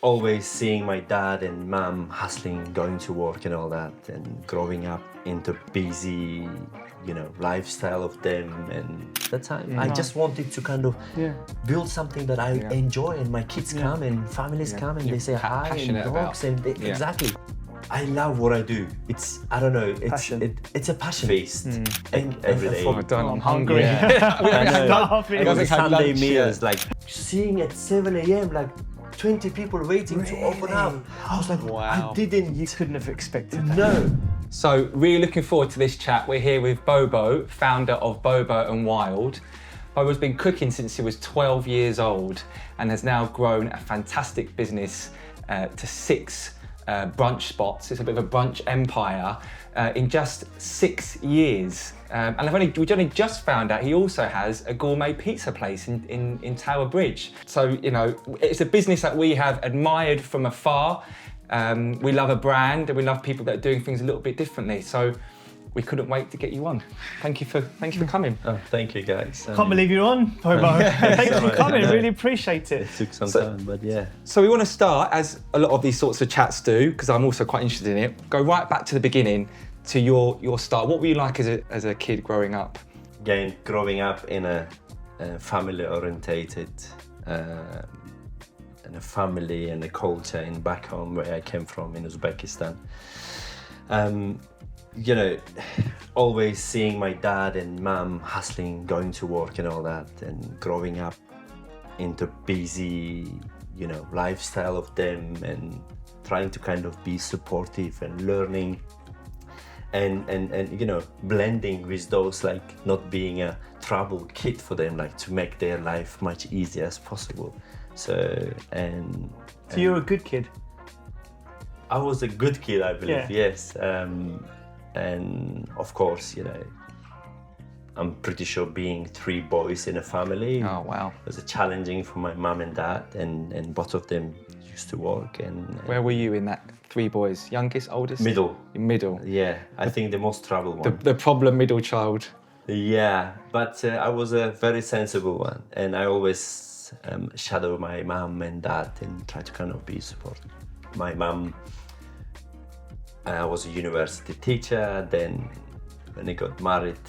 always seeing my dad and mom hustling, going to work and all that, and growing up into busy, lifestyle of them. And that's how I just wanted to kind of build something that I enjoy, and my kids come and families come and they say hi and dogs and exactly. I love what I do. I don't know, it's a passion. Feast every day. I'm hungry. Every Sunday meals, like seeing at 7 a.m. like 20 people waiting to open up. I was like, wow. You couldn't have expected that. No. So really looking forward to this chat. We're here with Bobo, founder of Bobo Wild. Bobo's been cooking since he was 12 years old and has now grown a fantastic business to 6 brunch spots. It's a bit of a brunch empire in just 6 years. And we've only just found out he also has a gourmet pizza place in Tower Bridge. So, it's a business that we have admired from afar. We love a brand and we love people that are doing things a little bit differently. So we couldn't wait to get you on. Thank you for coming. Oh, thank you guys. Can't believe you're on, Bobo. Thanks for coming, really appreciate it. It took some time, but yeah. So we want to start, as a lot of these sorts of chats do, because I'm also quite interested in it, go right back to the beginning, to your start. What were you like as a kid growing up? Again, growing up in a family-orientated, in a family and a culture in back home where I came from in Uzbekistan. Always seeing my dad and mom hustling, going to work and all that, and growing up into busy, lifestyle of them, and trying to kind of be supportive and learning and blending with those, like not being a trouble kid for them, like to make their life much easier as possible. So you're a good kid? I was a good kid, I believe, yes. And of course, I'm pretty sure being 3 boys in a family was challenging for my mum and dad, and both of them used to work. And where were you in that 3 boys? Youngest, oldest? Middle. Middle. Yeah, I think the most trouble one. The problem middle child. Yeah, but I was a very sensible one, and I always shadow my mum and dad and try to kind of be supportive. My mum was a university teacher. Then when they got married,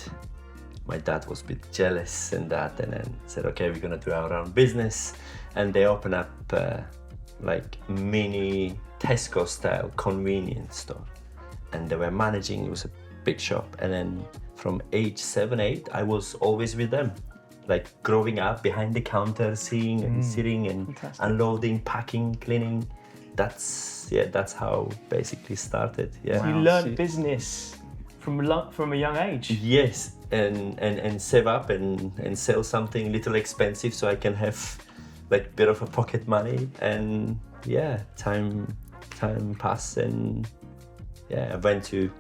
my dad was a bit jealous and that, and then said, okay, we're gonna do our own business. And they opened up like mini Tesco style convenience store, and they were managing, it was a big shop. And then from age 7, 8, I was always with them, like growing up behind the counter, seeing and sitting and unloading, packing, cleaning. That's how basically started. Yeah. So you learned business from a young age. Yes, and save up and sell something little expensive so I can have like a bit of a pocket money. And time passed, and I went to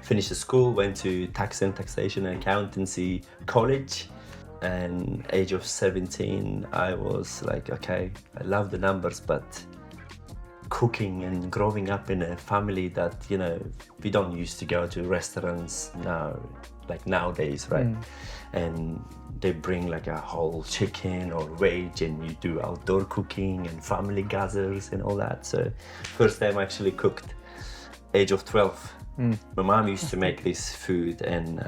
finish the school, went to tax and taxation and accountancy college. And age of 17, I was like, okay, I love the numbers, but cooking and growing up in a family that, we don't used to go to restaurants now, like nowadays, right? And they bring like a whole chicken or veg, and you do outdoor cooking and family gathers and all that. So first time I actually cooked, age of 12. My mom used to make this food and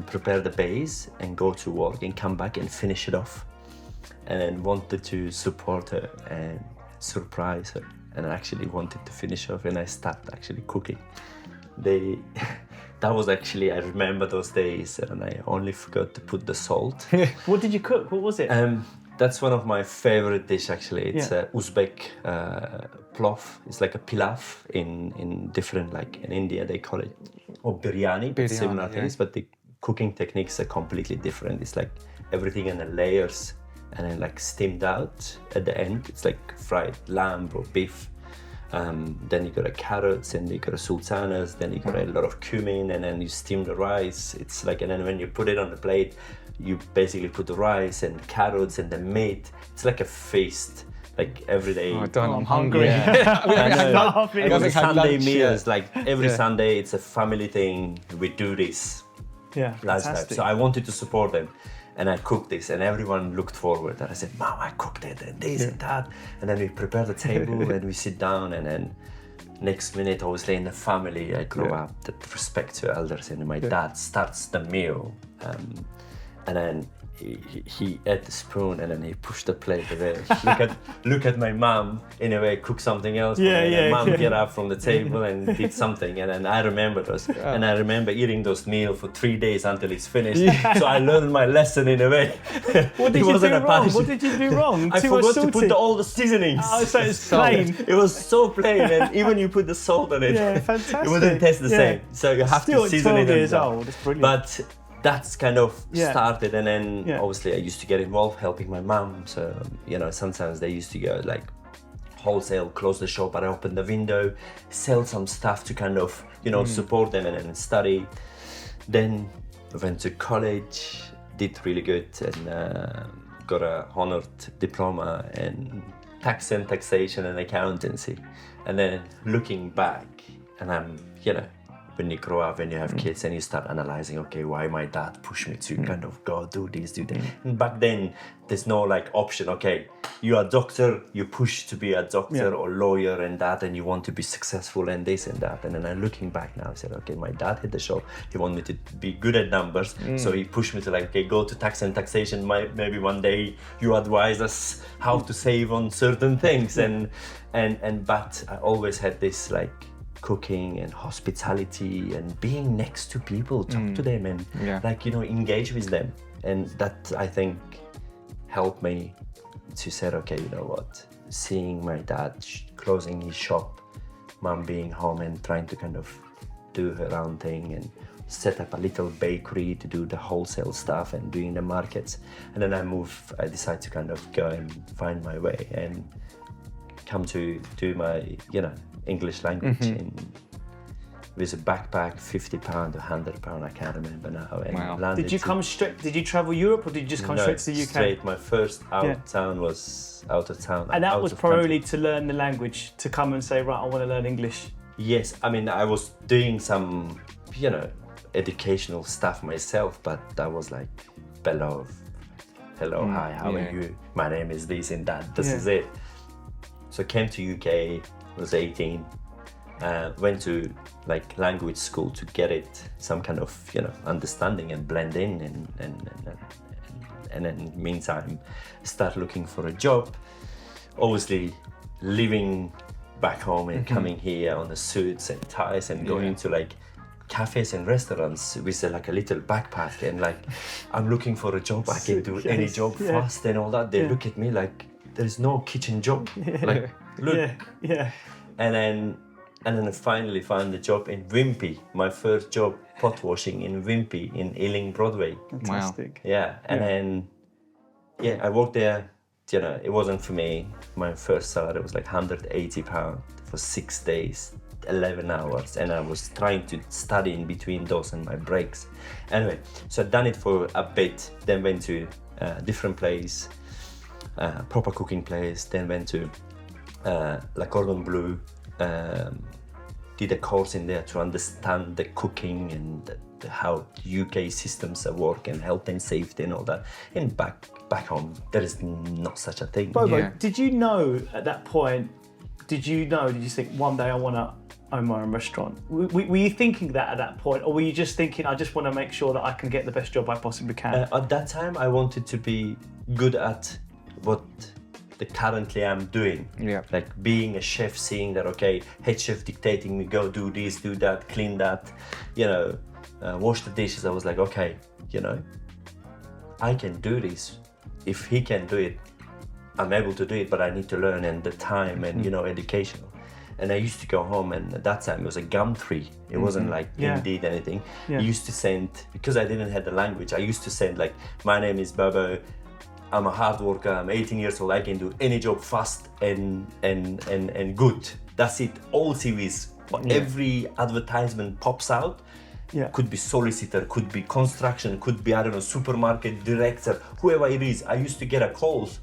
prepare the base and go to work and come back and finish it off, and then wanted to support her and surprise her, and I actually wanted to finish off, and I started actually cooking. That was actually, I remember those days, and I only forgot to put the salt. What did you cook? What was it? That's one of my favorite dish actually. It's Uzbek plov. It's like a pilaf in different, like in India they call it, or biryani. Similar things, but the cooking techniques are completely different. It's like everything in the layers, and then like steamed out at the end. It's like fried lamb or beef. Then you got a carrots, and you got a sultanas, then you got a lot of cumin, and then you steam the rice. It's like, and then when you put it on the plate, you basically put the rice and carrots and the meat. It's like a feast, like every day. I'm hungry. Every Sunday meals, like every Sunday, it's a family thing. We do this lifestyle. So I wanted to support them. and I cooked this, and everyone looked forward. And I said, Mom, I cooked it, and this and that. And then we prepare the table, and we sit down, and then next minute, obviously in the family, I grew up with respect to elders, and my dad starts the meal, and then he ate the spoon, and then he pushed the plate away. Look at my mom, in a way, cook something else. Mom get up from the table and did something, and then I remember those, and I remember eating those meals for 3 days until it's finished. So I learned my lesson in a way. What did you do wrong? What did you do wrong? I forgot to put all the seasonings. Oh, so it's plain. It was so plain, and even you put the salt on it, fantastic. it wouldn't taste the same. So you have to season it. 12 years old, it's brilliant. But that's kind of started, and then obviously I used to get involved helping my mum. So sometimes they used to go like wholesale, close the shop, but I open the window, sell some stuff to kind of support them and then study. Then I went to college, did really good, and got a honored diploma in tax and taxation and accountancy. And then looking back, and I'm when you grow up and you have kids and you start analyzing, okay, why my dad pushed me to kind of go do this, do that. And back then, there's no like option, okay, you're a doctor, you push to be a doctor or lawyer and that, and you want to be successful and this and that. And then I'm looking back now, I said, okay, my dad hit the shop, he wanted me to be good at numbers. So he pushed me to like, okay, go to tax and taxation. Maybe one day you advise us how to save on certain things. But I always had this like, cooking and hospitality and being next to people, talk to them and engage with them, and that I think helped me to say, okay, you know what, seeing my dad closing his shop, mom being home and trying to kind of do her own thing and set up a little bakery to do the wholesale stuff and doing the markets. And then I decided to kind of go and find my way and come to do my English language with a backpack, £50, £100, I can't remember now. And did you come straight? Did you travel Europe, or did you just come straight to the UK? Straight. My first out of town was out of town. And that was primarily to learn the language, to come and say, right, I want to learn English. Yes, I mean I was doing some, educational stuff myself, but that was like below. Hello, hi, how are you? My name is this and that. This is it. So I came to UK. Was 18, went to like language school to get it some kind of understanding and blend in, and then meantime start looking for a job. Obviously living back home and coming here on the suits and ties and going to like cafes and restaurants with like a little backpack and like I'm looking for a job, I can do any job fast and all that. They look at me like there is no kitchen job. Like look. And then I finally found a job in Wimpy. My first job, pot washing in Wimpy in Ealing Broadway. Fantastic. Yeah, and then I worked there. It wasn't for me. My first salary was like £180 for 6 days, 11 hours, and I was trying to study in between those and my breaks. Anyway, so I'd done it for a bit. Then went to a different place, proper cooking place. Then went to La Cordon Bleu, did a course in there to understand the cooking and how UK systems work and health and safety and all that. And back home, there is not such a thing. Bobo, did you know at that point, did you think one day I want to own my own restaurant? Were you thinking that at that point, or were you just thinking, I just want to make sure that I can get the best job I possibly can? At that time, I wanted to be good at what currently I'm doing. Like being a chef, seeing that, okay, head chef dictating me, go do this, do that, clean that, wash the dishes. I was like, okay, I can do this. If he can do it, I'm able to do it, but I need to learn and the time and, educational. And I used to go home, and at that time it was a Gumtree. It wasn't like Indeed, anything. I used to send, because I didn't have the language, I used to send like, my name is Bobo, I'm a hard worker, I'm 18 years old, I can do any job fast and good. That's it, all CVs. Every advertisement pops out. Could be solicitor, could be construction, could be, I don't know, supermarket director, whoever it is. I used to get a calls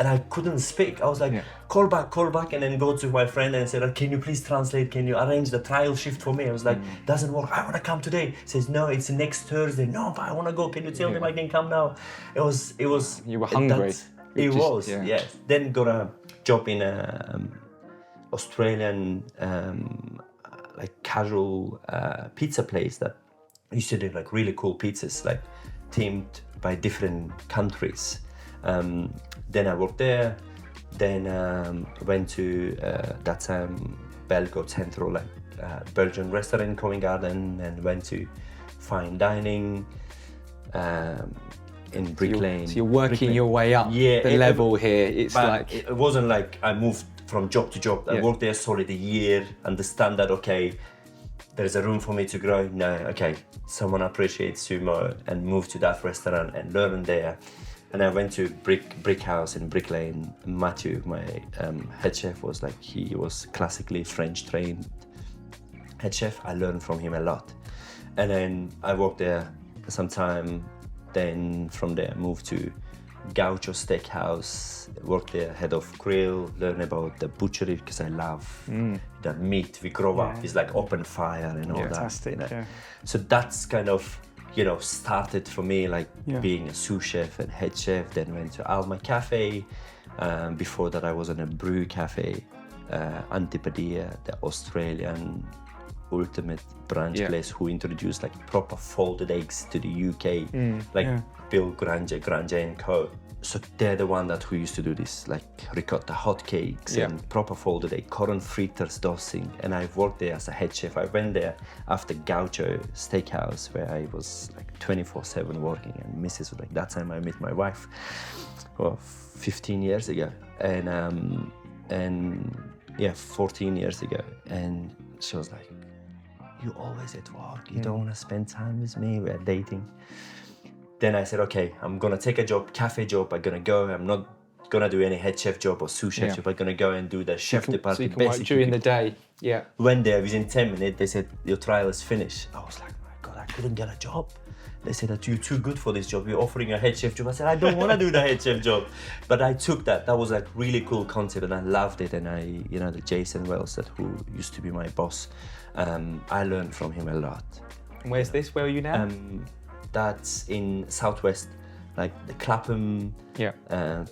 and I couldn't speak. I was like, call back, and then go to my friend and said, can you please translate? Can you arrange the trial shift for me? I was like, doesn't work. I want to come today. He says, no, it's next Thursday. No, but I want to go. Can you tell them I can come now? It was. You were hungry. Yes. Then got a job in a Australian like casual pizza place that used to do like really cool pizzas, like themed by different countries. Then I worked there. Then went to that time Belgrade Central, like Belgian restaurant in Covent Garden, and went to fine dining in Brick Lane. So you're working your way up the level here. It's like it wasn't like I moved from job to job. I worked there solid a year, understand that there's a room for me to grow. No, someone appreciates you more, and move to that restaurant and learn there. And I went to Brick House in Brick Lane. Matthew, my head chef, he was classically French trained head chef. I learned from him a lot. And then I worked there for some time. Then from there moved to Gaucho Steakhouse, worked there, head of grill, learn about the butchery because I love that meat. We grow up, it's like open fire and all that. Fantastic, So that's kind of, started for me like being a sous chef and head chef. Then went to Alma Cafe. Before that I was in a brew cafe, Antipadia, the Australian ultimate brunch place who introduced like proper folded eggs to the UK, Bill Granger and Co. So they're the one who used to do this, like ricotta hotcakes and proper folded egg, corn fritters, dosing. And I worked there as a head chef. I went there after Gaucho Steakhouse, where I was like 24/7 working, and Mrs. was like, that time I met my wife, 15 years ago, and 14 years ago, and she was like, you always at work, you don't want to spend time with me, we're dating. Then I said, I'm gonna take a job, cafe job, I'm gonna go, I'm not gonna do any head chef job or sous chef job, I'm gonna go and do the chef department. So you can work during the day, Went there, within 10 minutes, they said, your trial is finished. I was like, my God, I couldn't get a job. They said that you're too good for this job, you're offering a head chef job. I said, I don't want to do the head chef job. But I took that was like really cool concept, and I loved it. And the Jason Wells, who used to be my boss, I learned from him a lot. And where's this? Where are you now? That's in Southwest, like the Clapham,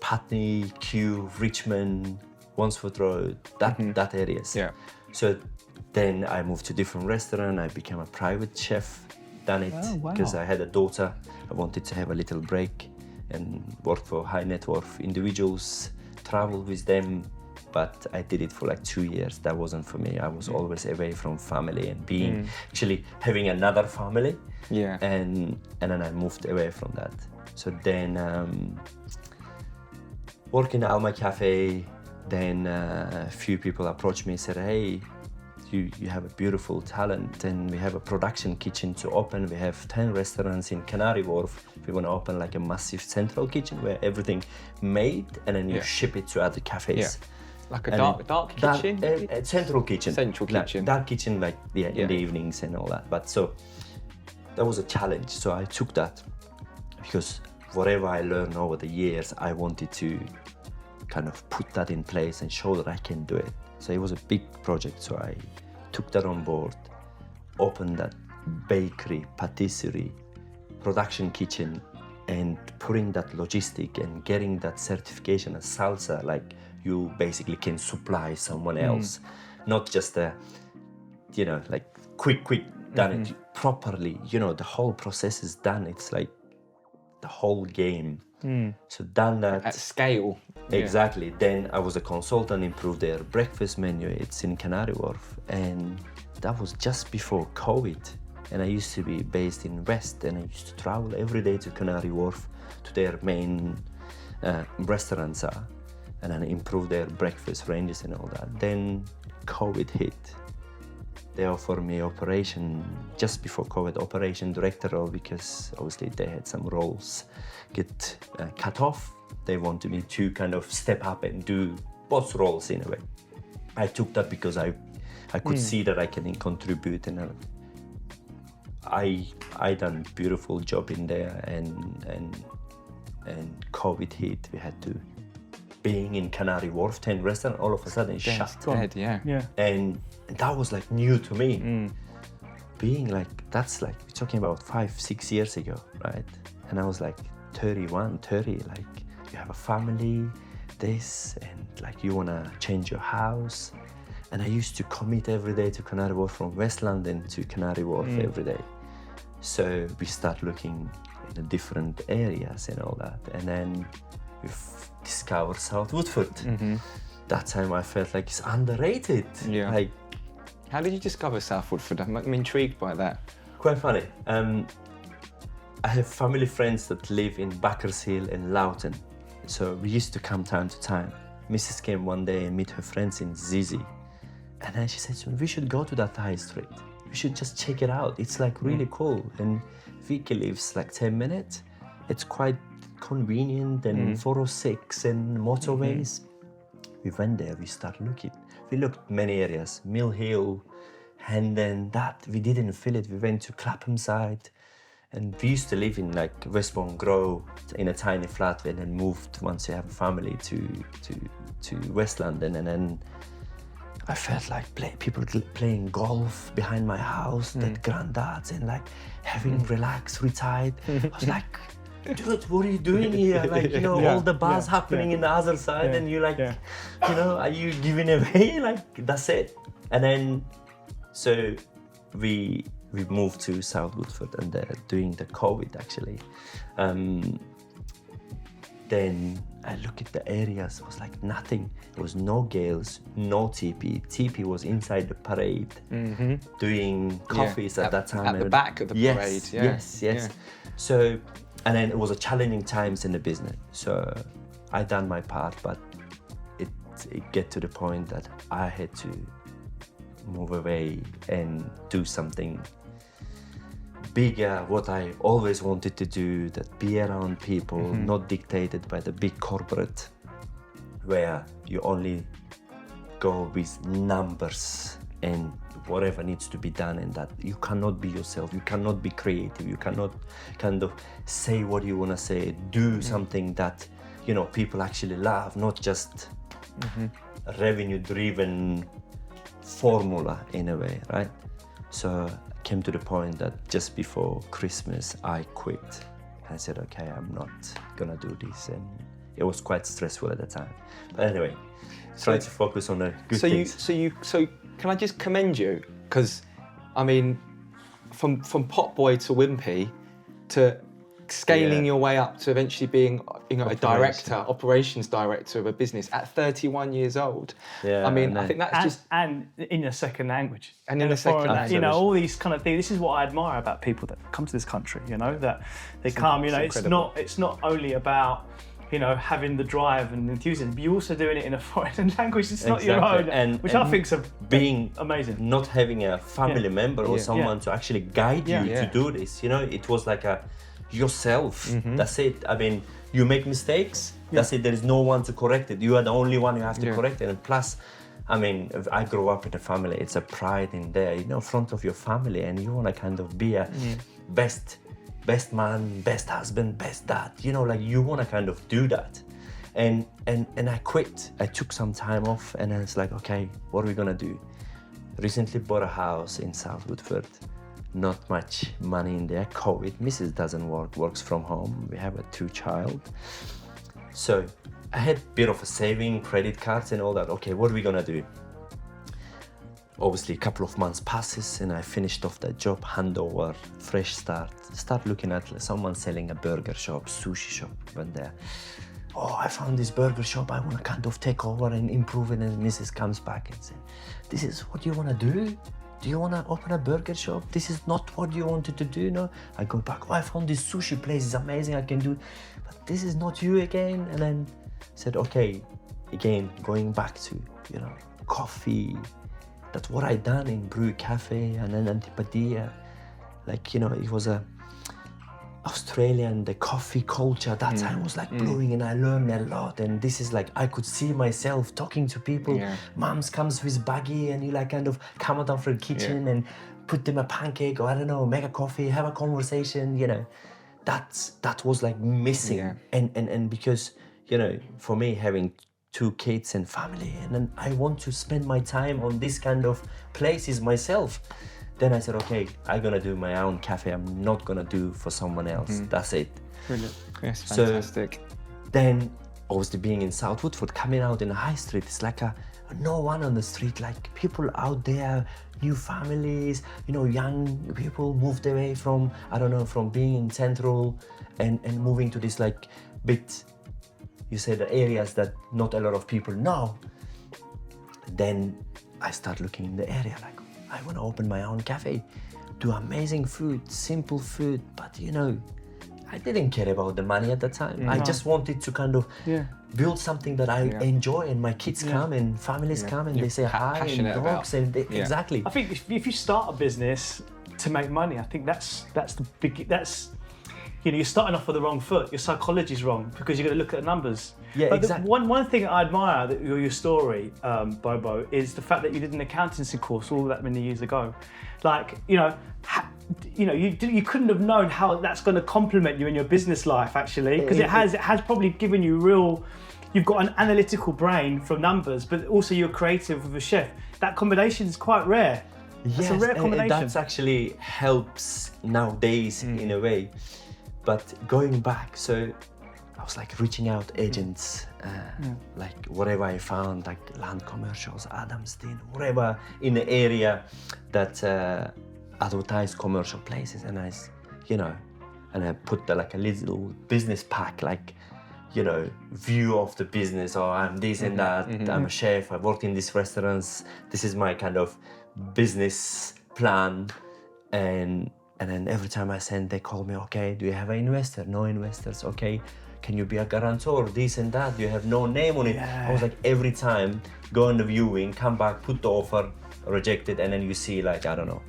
Putney, Kew, Richmond, Wandsworth Road, that areas. So then I moved to different restaurant. I became a private chef. Done it because I had a daughter. I wanted to have a little break and work for high net worth individuals, travel with them. But I did it for like 2 years. That wasn't for me. I was always away from family and actually having another family. And then I moved away from that. So then working at Alma Cafe, then a few people approached me and said, hey, you have a beautiful talent, and we have a production kitchen to open. We have 10 restaurants in Canary Wharf. We want to open like a massive central kitchen where everything made, and then you ship it to other cafes. Like a dark kitchen? A central kitchen. Central kitchen. Dark kitchen, like in the evenings and all that. But so that was a challenge. So I took that because whatever I learned over the years, I wanted to kind of put that in place and show that I can do it. So it was a big project. So I took that on board, opened that bakery, patisserie, production kitchen, and putting that logistic and getting that certification as salsa, like you basically can supply someone else, not just like quick done it properly. The whole process is done. It's like the whole game. So done that at scale. Exactly. Then I was a consultant, improved their breakfast menu. It's in Canary Wharf, and that was just before COVID. And I used to be based in West, and I used to travel every day to Canary Wharf to their main restaurants, and then improve their breakfast ranges and all that. Then COVID hit. They offered me operation just before COVID, operation director role, because obviously they had some roles get cut off. They wanted me to kind of step up and do both roles in a way. I took that because I could see that I can contribute, and I done beautiful job in there, and COVID hit. We had to being in Canary Wharf, 10 restaurant, all of a sudden shut. Dead, yeah. And that was like new to me. Being like, that's like, we're talking about 5-6 years ago, right? And I was like 31, 30, like you have a family, this, and like you wanna change your house. And I used to commute every day to Canary Wharf from West London to Canary Wharf every day. So we start looking in the different areas and all that. And then we've discovered South Woodford. That time I felt like it's underrated. Yeah. Like, how did you discover South Woodford? I'm intrigued by that. quite funny. I have family friends that live in Backers Hill and Loughton. So we used to come time to time. Mrs. came one day and meet her friends in Zizi. And then she said to me, we should go to that high street. We should just check it out. It's like really cool. And Vicky lives like 10 minutes. It's quite convenient and 406 and motorways. We went there, we started looking. We looked many areas, Mill Hill, Hendon, that, we didn't feel it. We went to Clapham side. And we used to live in like Westbourne Grove in a tiny flat and then moved once you have a family to West London. And then I felt like people playing golf behind my house, that granddads, and like having relaxed, retired. I was like, dude, what are you doing here? Like, you know, all the bars happening in the other side and you like, you know, are you giving away? Like, that's it. And then, so we moved to South Woodford and during the COVID actually. Then I look at the areas, it was like nothing. There was no Gales, no TP. TP was inside the parade doing coffees at that time. At the back of the parade, Yes. So, and then it was a challenging times in the business. So I done my part, but it get to the point that I had to move away and do something bigger, what I always wanted to do, that be around people, not dictated by the big corporate, where you only go with numbers and whatever needs to be done, and that you cannot be yourself, you cannot be creative, you cannot kind of say what you want to say, do something that, you know, people actually love, not just a revenue-driven formula in a way, right? So came to the point that just before Christmas I quit. I said, okay, I'm not gonna do this, and it was quite stressful at the time. But anyway, try to focus on the good things. So can I just commend you? Because I mean, from Pot Boy to Wimpy to scaling your way up to eventually being, you know, a director, operations director of a business at 31 years old. Yeah, I mean, I think that's and in a second language. And in a second language. You know, all these kind of things. This is what I admire about people that come to this country. You know, that they come. You know, it's not only about, you know, having the drive and enthusiasm, but you're also doing it in a foreign language. It's not your own, which I think's being amazing. Not having a family member or someone to actually guide you to do this. You know, it was like a yourself. That's it. I mean, you make mistakes. That's it. There is no one to correct it. You are the only one who have to correct it. And plus, I mean, I grew up in a family. It's a pride in there, you know, in front of your family, and you want to kind of be a best man, best husband, best dad. You know, like you want to kind of do that. And I quit. I took some time off, and I was like, okay, what are we gonna do? Recently bought a house in South Woodford. Not much money in there. COVID. Mrs. doesn't work, works from home. We have a 2-child. So I had a bit of a saving, credit cards and all that. Okay, what are we gonna do? Obviously, a couple of months passes and I finished off that job, handover, fresh start. Start looking at someone selling a burger shop, sushi shop, went there. Oh, I found this burger shop, I wanna kind of take over and improve it. And Mrs. comes back and says, this is what you wanna do? Do you want to open a burger shop? This is not what you wanted to do, no? I go back, oh, I found this sushi place, it's amazing, I can do it. But this is not you again. And then said, okay, again, going back to, you know, coffee. That's what I done in Brew Cafe and then Antipatia. Like, you know, it was a Australian, the coffee culture, that time was like blowing, and I learned a lot. And this is like, I could see myself talking to people. Mums comes with baggy and you like kind of come out of the kitchen and put them a pancake or I don't know, make a coffee, have a conversation, you know. That was like missing. And because, you know, for me having 2 kids and family, and then I want to spend my time on this kind of places myself. Then I said, okay, I'm gonna do my own cafe. I'm not gonna do for someone else. That's it. Brilliant. Yes, So- fantastic. Then obviously being in South Woodford, coming out in the high street, it's like no one on the street, like people out there, new families, you know, young people moved away from, I don't know, from being in Central and moving to this like bit, you said, areas that not a lot of people know. Then I start looking in the area like, I want to open my own cafe, do amazing food, simple food, but you know, I didn't care about the money at the time. I just wanted to kind of build something that I enjoy, and my kids come and families come and they say hi and passionate dogs about. and exactly. I think if you start a business to make money, I think that's the big, you know, you're starting off with the wrong foot. Your psychology's wrong because you're going to look at the numbers. Yeah, but exactly. One thing I admire that your story, Bobo, is the fact that you did an accountancy course all that many years ago. Like, you know, you couldn't have known how that's going to complement you in your business life actually, because it has probably given you real. You've got an analytical brain for numbers, but also you're creative with a chef. That combination is quite rare. It's a rare combination. That's actually helps nowadays in a way. But going back, so I was like reaching out agents, like whatever I found, like land commercials, Adamston, whatever in the area that advertise commercial places, and I put like a little business pack, like, you know, view of the business, or I'm this and that, I'm a chef, I worked in these restaurants, this is my kind of business plan, and then every time I send, they call me, okay, do you have an investor? No investors, okay. Can you be a guarantor? This and that, you have no name on it. I was like, every time, go on the viewing, come back, put the offer, reject it, and then you see like, I don't know,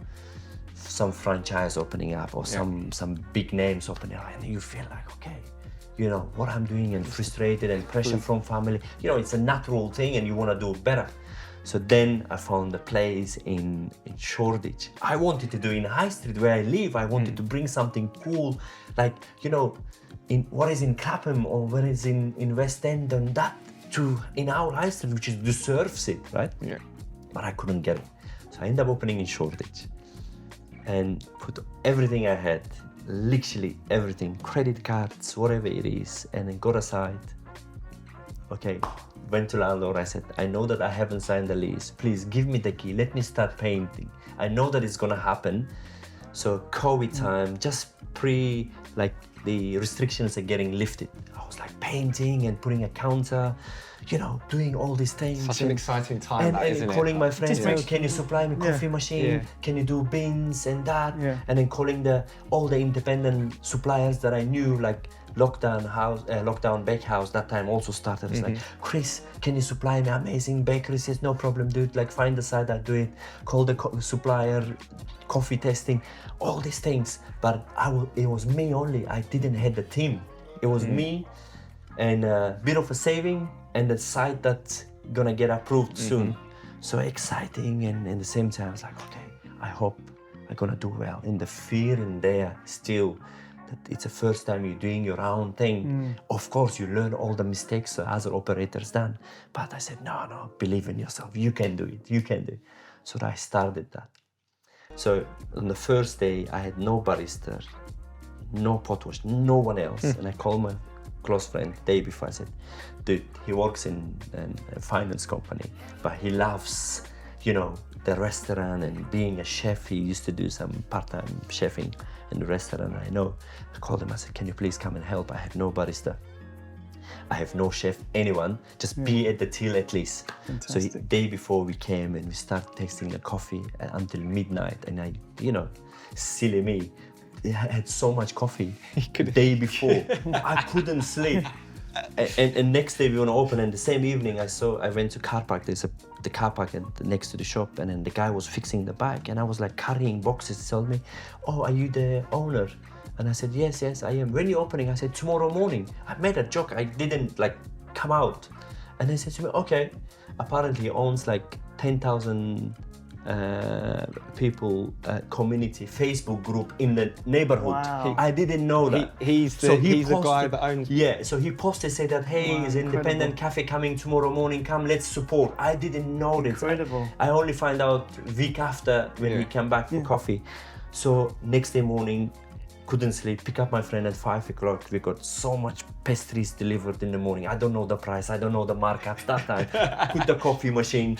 some franchise opening up or some big names opening up, and you feel like, okay, you know, what I'm doing, and frustrated and pressure from family. You know, it's a natural thing and you want to do better. So then I found a place in Shoreditch. I wanted to do in High Street where I live. I wanted to bring something cool, like, you know, in what is in Clapham or what is in West End, and that to in our High Street, which deserves it, right? Yeah. But I couldn't get it. So I ended up opening in Shoreditch and put everything I had, literally everything, credit cards, whatever it is, and then got aside. Okay, went to landlord, I said, I know that I haven't signed the lease. Please give me the key, let me start painting. I know that it's gonna happen. So COVID time, just like the restrictions are getting lifted. I was like painting and putting a counter, you know, doing all these things. Such an exciting time, that, isn't it? Calling my friends, Just makes- can you supply me coffee machine? Yeah. Can you do bins and that? Yeah. And then calling all the independent suppliers that I knew, like Lockdown Bakehouse, that time also started. It's like, Chris, can you supply me amazing bakery? Says, no problem, dude. Like, find the site, I do it. Call the supplier, coffee testing, all these things. But it was me only. I didn't have the team. It was me and a bit of a saving and the site that's gonna get approved soon. So exciting, and at the same time, I was like, okay, I hope I'm gonna do well. And the fear in there still, that it's the first time you're doing your own thing. Of course, you learn all the mistakes that other operators done. But I said, no, believe in yourself. You can do it, you can do it. So I started that. So on the first day, I had no barista, no pot wash, no one else. And I called my close friend the day before. I said, dude, he works in a finance company, but he loves, you know, the restaurant and being a chef. He used to do some part-time chefing in the restaurant, I know. I called him, I said, can you please come and help? I have no barista, I have no chef, anyone, just be at the till at least. Fantastic. So the day before we came and we started tasting the coffee until midnight, and I, you know, silly me, I had so much coffee the day before, I couldn't sleep. And next day we want to open, and the same evening I went to car park. There's the car park next to the shop, and then the guy was fixing the bike, and I was like carrying boxes. He told me, oh, are you the owner? And I said, yes, I am. When are you opening? I said, tomorrow morning. I made a joke, I didn't like come out. And he said to me, okay. Apparently he owns like 10,000 people community Facebook group in the neighborhood. Wow. I didn't know that. He's the guy that owns. Yeah, so he posted, say that, hey, Wow, is independent cafe coming tomorrow morning, come, let's support. I didn't know this. Incredible. I only find out week after when we came back for coffee. So next day morning, couldn't sleep, pick up my friend at 5 o'clock. We got so much pastries delivered in the morning. I don't know the price, I don't know the markups that time. Put the coffee machine.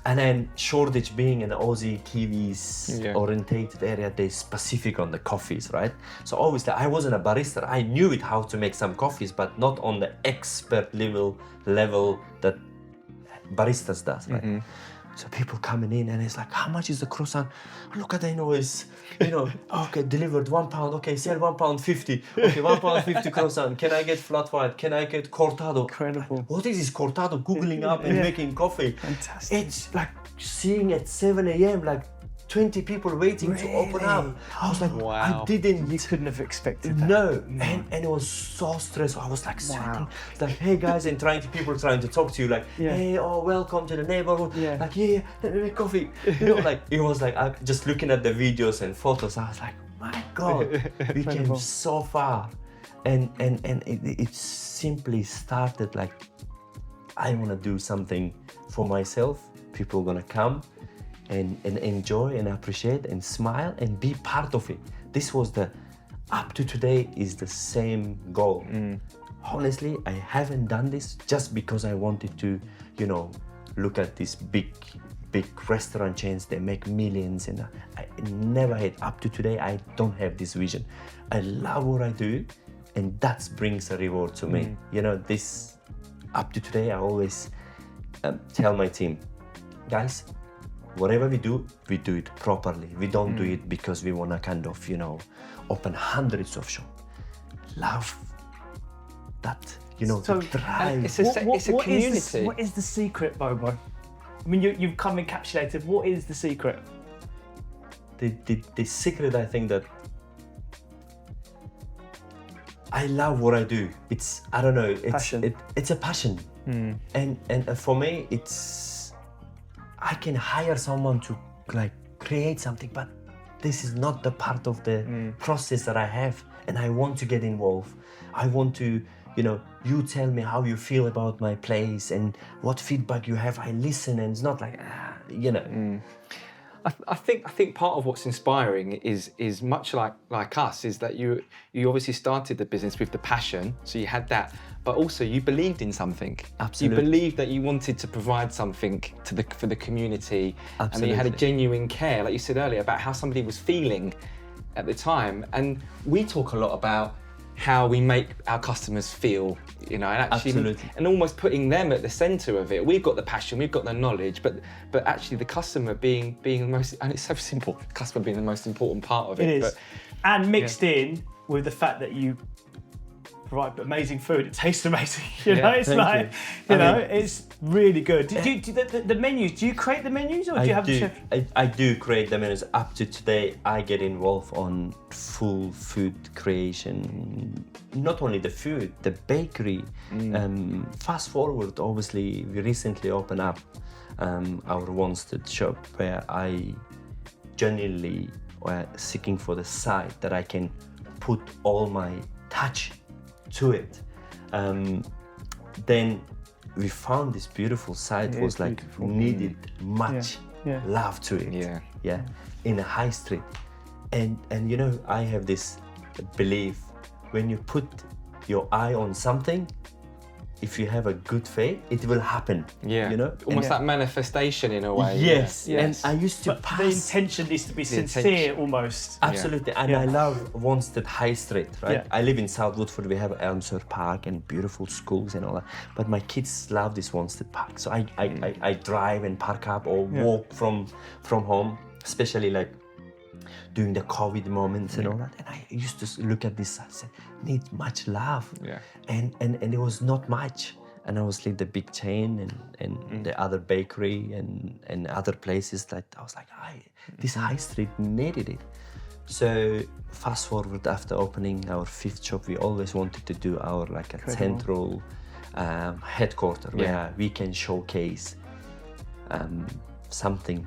And then Shoreditch being an Aussie Kiwis orientated area, they're specific on the coffees, right? So obviously I wasn't a barista. I knew it how to make some coffees, but not on the expert level that baristas does, right? So people coming in and it's like, how much is the croissant? Look at, I know it's, okay, delivered £1, okay, sell £1.50. Okay, £1.50 croissant. Can I get flat white? Can I get cortado? Incredible. What is this cortado? Googling up and making coffee. Fantastic. It's like seeing at 7 a.m. like 20 people waiting to open up. I was like, Wow. I didn't. You couldn't have expected that. No, and it was so stressful. I was like sweating. It's like, hey guys, and people trying to talk to you, like, hey, welcome to the neighborhood. Like, let me make coffee. Like it was like just looking at the videos and photos. I was like, my God, we came so far, and it simply started like, I want to do something for myself. People are gonna come and enjoy and appreciate and smile and be part of it. This was up to today is the same goal. Honestly, I haven't done this just because I wanted to, look at these big restaurant chains, they make millions, and I never had, up to today, I don't have this vision. I love what I do, and that brings a reward to me. This, up to today, I always tell my team, guys, whatever we do it properly. We don't do it because we want to kind of, open hundreds of shops. Love that, So, to drive. It's a community. What is the secret, Bobo? I mean, you've come encapsulated. What is the secret? The secret, I think that I love what I do. It's, I don't know, it's a passion. And for me, I can hire someone to like create something, but this is not the part of the process that I have, and I want to get involved. I want to, you tell me how you feel about my place and what feedback you have. I listen, and it's not like, I think part of what's inspiring is much like us, is that you obviously started the business with the passion, so you had that, but also you believed in something. Absolutely. You believed that you wanted to provide something for the community. Absolutely. And that you had a genuine care, like you said earlier, about how somebody was feeling at the time. And we talk a lot about how we make our customers feel, and actually, Absolutely. and almost putting them at the centre of it. We've got the passion, we've got the knowledge, but actually the customer being the most, and it's so simple, the customer being the most important part of it. It is. But, and mixed in with the fact that you provide amazing food, it tastes amazing. It's like, it's really good. Do you, the menus, do you create the menus, or do you have the chef? I do create the menus. Up to today, I get involved on full food creation. Not only the food, the bakery. Fast forward, obviously, we recently opened up our Wanstead shop, where I genuinely were seeking for the site that I can put all my touch to it. Then we found this beautiful site, was like beautiful. Needed much love to it. In a high street. And I have this belief, when you put your eye on something, if you have a good faith, it will happen. Almost like manifestation in a way. Yes. And I used to pass. The intention needs to be sincere, almost. Absolutely. And I love Wanstead High Street, right? I live in South Woodford. We have Elmsford Park and beautiful schools and all that. But my kids love this Wanstead Park. So I drive and park up or walk from home, especially like during the COVID moments and all that. And I used to look at this, I said, needs much love. And it was not much. And obviously the big chain and the other bakery and other places, that I was like, this high street needed it. So fast forward, after opening our 5th shop, we always wanted to do our central headquarters where we can showcase something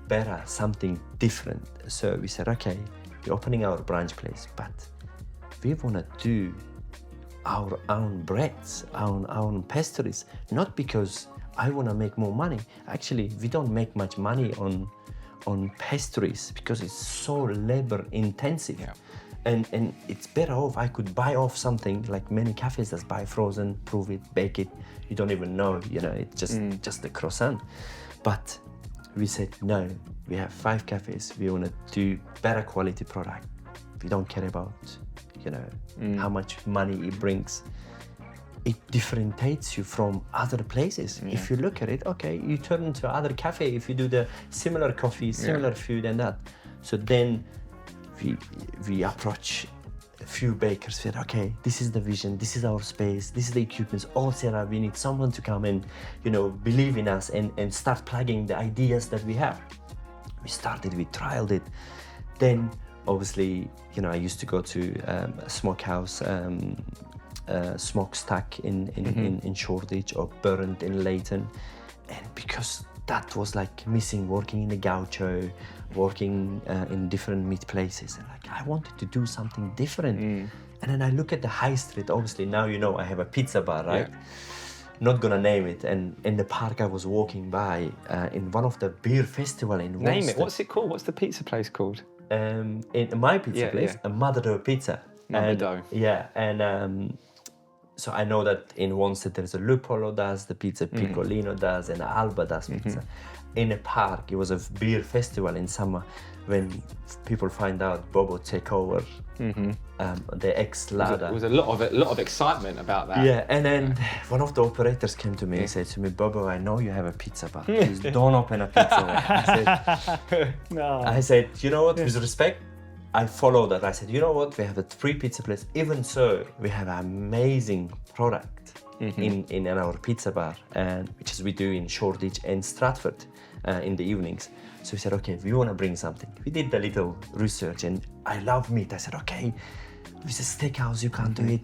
better, something different. So we said, okay, we're opening our brunch place, but we want to do our own breads, our own pastries, not because I want to make more money. Actually, we don't make much money on pastries because it's so labor intensive. Yeah. And it's better off, I could buy off something like many cafes that buy frozen, prove it, bake it. You don't even know, it's just a croissant. But we said, no, we have 5 cafes. We want to do better quality product. We don't care about, how much money it brings. It differentiates you from other places. Yeah. If you look at it, okay, you turn to other cafe if you do the similar coffee, similar food and that. So then we approach a few bakers, said, okay, this is the vision, this is our space, this is the equipment, all set up. We need someone to come and, believe in us and start plugging the ideas that we have. We started, we trialed it. Then, obviously, I used to go to a smokehouse, smokestack in Shoreditch or Burnt in Leighton. And because that was like missing, working in the gaucho, working in different meat places. And like, I wanted to do something different. And then I look at the high street, obviously now I have a pizza bar, right? Yeah. Not gonna name it. And in the park I was walking by in one of the beer festival in Name it, what's it called? What's the pizza place called? In my pizza place, a Mother Dough Pizza. Mother Dough. Yeah, and so I know that in Wanstead there's a Lupolo does the pizza, Piccolino does, and Alba does pizza. In a park, it was a beer festival in summer when people find out Bobo take over the ex-Lada. There was a lot of excitement about that. Yeah, and then one of the operators came to me and said to me, Bobo, I know you have a pizza bar. Please don't open a pizza. I said, you know what, with respect, I followed that. I said, you know what, we have a 3 pizza place. Even so, we have an amazing product in our pizza bar, and which is we do in Shoreditch and Stratford in the evenings. So we said, okay, we want to bring something. We did the little research, and I love meat. I said, okay, with a steakhouse, you can't do it.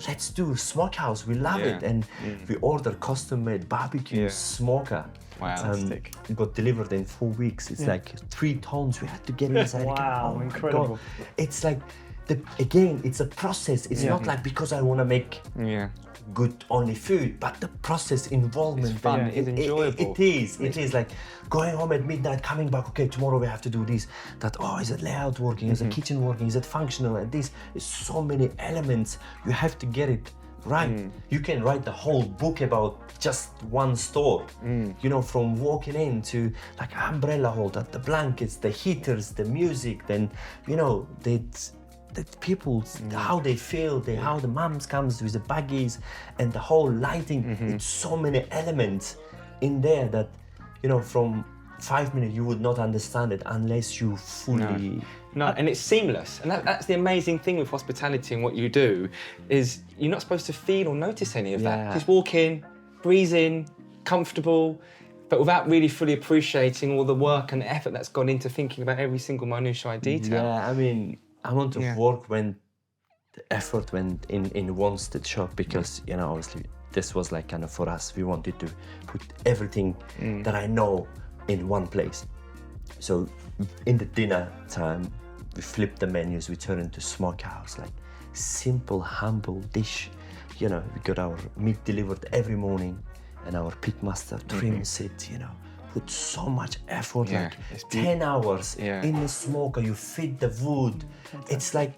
Let's do a smokehouse. We love it. And we ordered custom-made barbecue smoker. Wow, fantastic. It got delivered in 4 weeks. It's like 3 tons we had to get inside. Wow, incredible. God. It's like, again, it's a process. It's not like because I want to make good only food, but the process involvement. It's fun, it's enjoyable. It is like going home at midnight, coming back, okay, tomorrow we have to do this, that, is it layout working, is the kitchen working, is it functional, and this is so many elements. You have to get it right. You can write the whole book about just one store, from walking in to like umbrella holder, the blankets, the heaters, the music, then, the people, how they feel, how the mums comes with the buggies and the whole lighting. It's so many elements in there that, from 5 minutes you would not understand it unless you fully... No, and it's seamless. And that's the amazing thing with hospitality and what you do, is you're not supposed to feel or notice any of that. Just walk in, breeze in, comfortable, but without really fully appreciating all the work and effort that's gone into thinking about every single minutiae detail. Yeah, I mean, amount of work the effort went in Wanstead shop because, obviously this was like kind of for us, we wanted to put everything that I know in one place. So in the dinner time, we flipped the menus, we turned into smokehouse, like simple, humble dish. We got our meat delivered every morning and our pitmaster trims it, put so much effort, like 10 hours in the smoker, you feed the wood. It's like,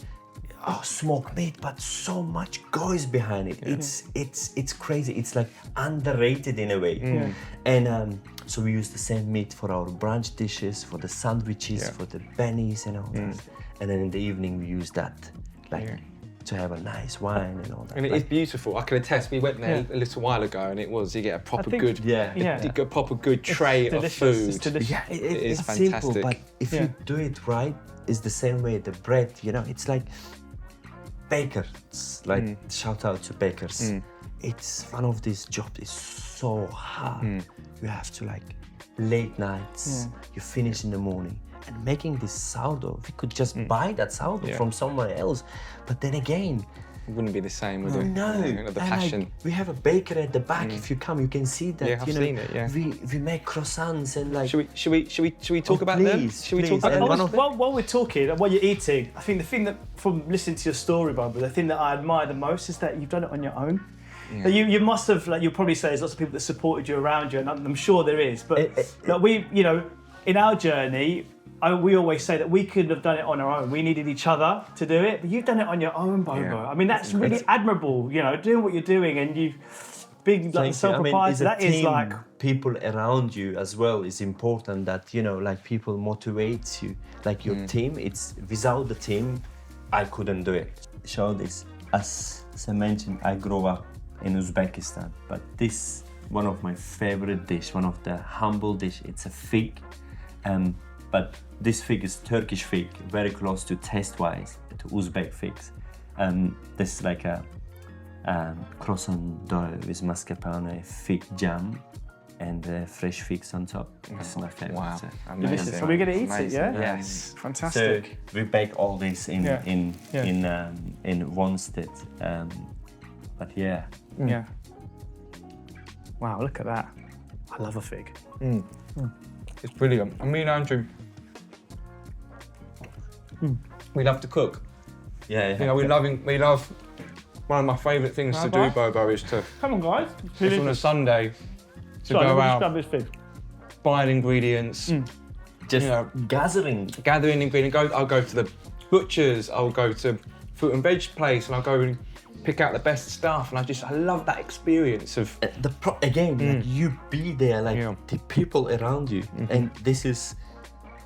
smoked meat, but so much goes behind it. It's crazy. It's like underrated in a way. And so we use the same meat for our brunch dishes, for the sandwiches, for the bennies and all that. And then in the evening we use that, to have a nice wine and all that. And it is beautiful. I can attest. We went there a little while ago, and you get a proper good, a proper good tray of food. It's delicious. Yeah, it is fantastic. Simple, but if you do it right, it's the same way. The bread, it's like bakers. Like shout out to bakers. It's one of these jobs. It's so hard. You have to late nights. You finish in the morning. And making this sourdough, we could just buy that sourdough from somewhere else. But then again, It wouldn't be the same, would it? No, The and, passion. like, we have a baker at the back. If you come, you can see that. Yeah, I've seen it, yeah. We make croissants and like. Should we talk about them? please, Should we please. talk And about one them? of- While we're talking, while you're eating, I think the thing that, from listening to your story, Bobo, the thing that I admire the most is that you've done it on your own. Yeah. Like, you must have, like, you'll probably say there's lots of people that supported you around you, and I'm sure there is, but like, we, you know, in our journey, we always say that we couldn't have done it on our own. We needed each other to do it, but you've done it on your own, Bobo. Yeah. I mean, that's really admirable, you know, doing what you're doing, and you've been like self-proprietor. That is like people around you as well is important. That, you know, like, people motivate you. Like your team. It's without the team, I couldn't do it. Show this. As I mentioned, I grew up in Uzbekistan, but this one of my favorite dish, one of the humble dish. It's a fig, but this fig is Turkish fig, very close to taste-wise to Uzbek figs. This is like a croissant dough with mascarpone, fig jam, and fresh figs on top. This is my favorite. Wow, So, amazing. So we're going to eat it, Amazing. yeah? Yes. Fantastic. So we bake all this in one step. But yeah. Yeah. Wow, look at that. I love a fig. It's brilliant. And me and Andrew, we love to cook. Yeah. You know, we love. One of my favourite things to do, Bobo, is to Come on, guys. just on a Sunday to Sorry, go let me just out, grab this fig. buying ingredients, Just you know, gathering. gathering ingredients. I'll go to the butchers. I'll go to fruit and veg place, and I'll go and pick out the best stuff. And I love that experience of. Like, you be there, like the people around you, and this is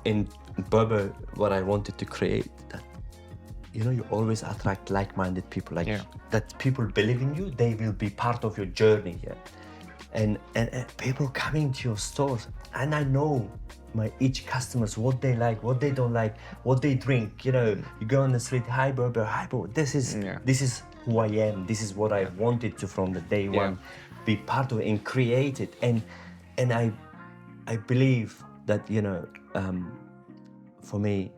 in Bobo what I wanted to create. That, you know, you always attract like-minded people, like that people believe in you. They will be part of your journey, and people coming to your stores, and I know each customers, what they like, what they don't like, what they drink. You know, you go on the street, hi Bobo, hi Bobo. This is who I am. This is what I wanted to from the day one, be part of it and create it. And I believe that, you know, for me,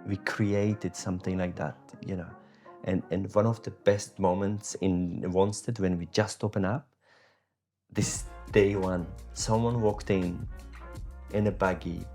we created something like that, you know. And one of the best moments in Wanstead, when we just opened up, this day one, someone walked in a buggy,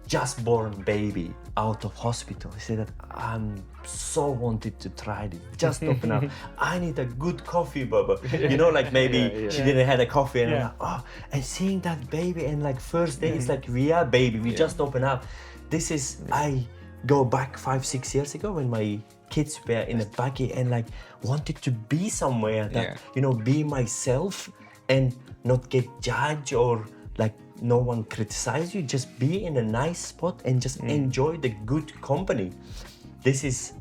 just born baby out of hospital. He said that I'm so wanted to try this. Just open up. I need a good coffee, Bobo. You know, like maybe she didn't have a coffee, and I'm like, oh, and seeing that baby, and like first day, it's like we are baby. We just open up. This is I go back 5-6 years ago when my kids were in a buggy and like wanted to be somewhere that you know, be myself and not get judged or like no one criticize you, just be in a nice spot and just enjoy the good company. This is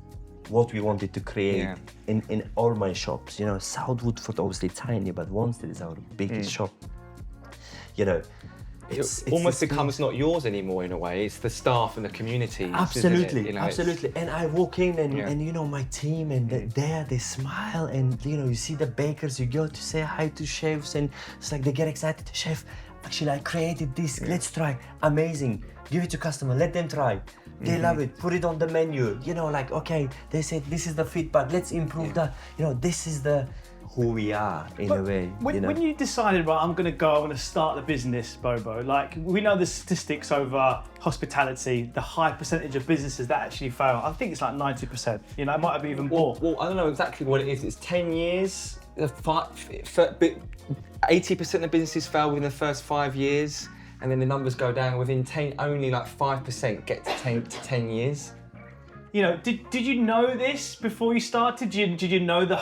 what we wanted to create in all my shops. You know, South Woodford obviously tiny, but Wanstead is our biggest shop. You know, it's almost becomes not yours anymore in a way. It's the staff and the community. Absolutely, you know, absolutely. And I walk in and you know, my team and they smile, and you know, you see the bakers, you go to say hi to chefs, and it's like they get excited. Chef, actually I created this, let's try. Amazing. Give it to customer, let them try. They love it, put it on the menu. You know, like, okay, they said this is the feedback, let's improve that. You know, this is who we are in a way. When you decided, right, I'm going to start the business, Bobo, like, we know the statistics over hospitality, the high percentage of businesses that actually fail. I think it's like 90%. You know, it might be even more. Well, I don't know exactly what it is. It's 10 years. 80% of businesses fail within the first 5 years, and then the numbers go down within 10. Only like 5% get to 10 years. You know, did you know this before you started? Did you know the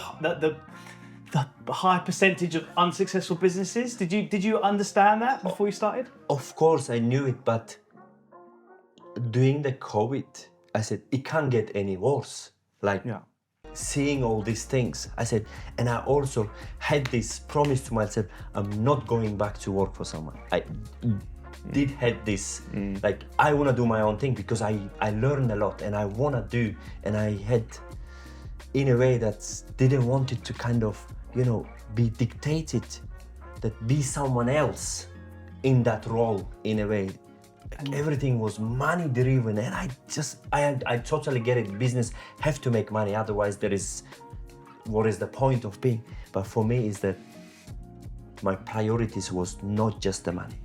high percentage of unsuccessful businesses? Did you understand that before you started? Of course I knew it, but during the COVID, I said it can't get any worse. Like seeing all these things, I said, and I also had this promise to myself, I'm not going back to work for someone. I did had this, like, I want to do my own thing because I learned a lot and I want to do, and I had in a way that didn't want it to kind of, you know, be dictated, that be someone else in that role in a way. Everything was money driven, and I totally get it. Business have to make money, otherwise there is what is the point of being? But for me is that my priorities was not just the money.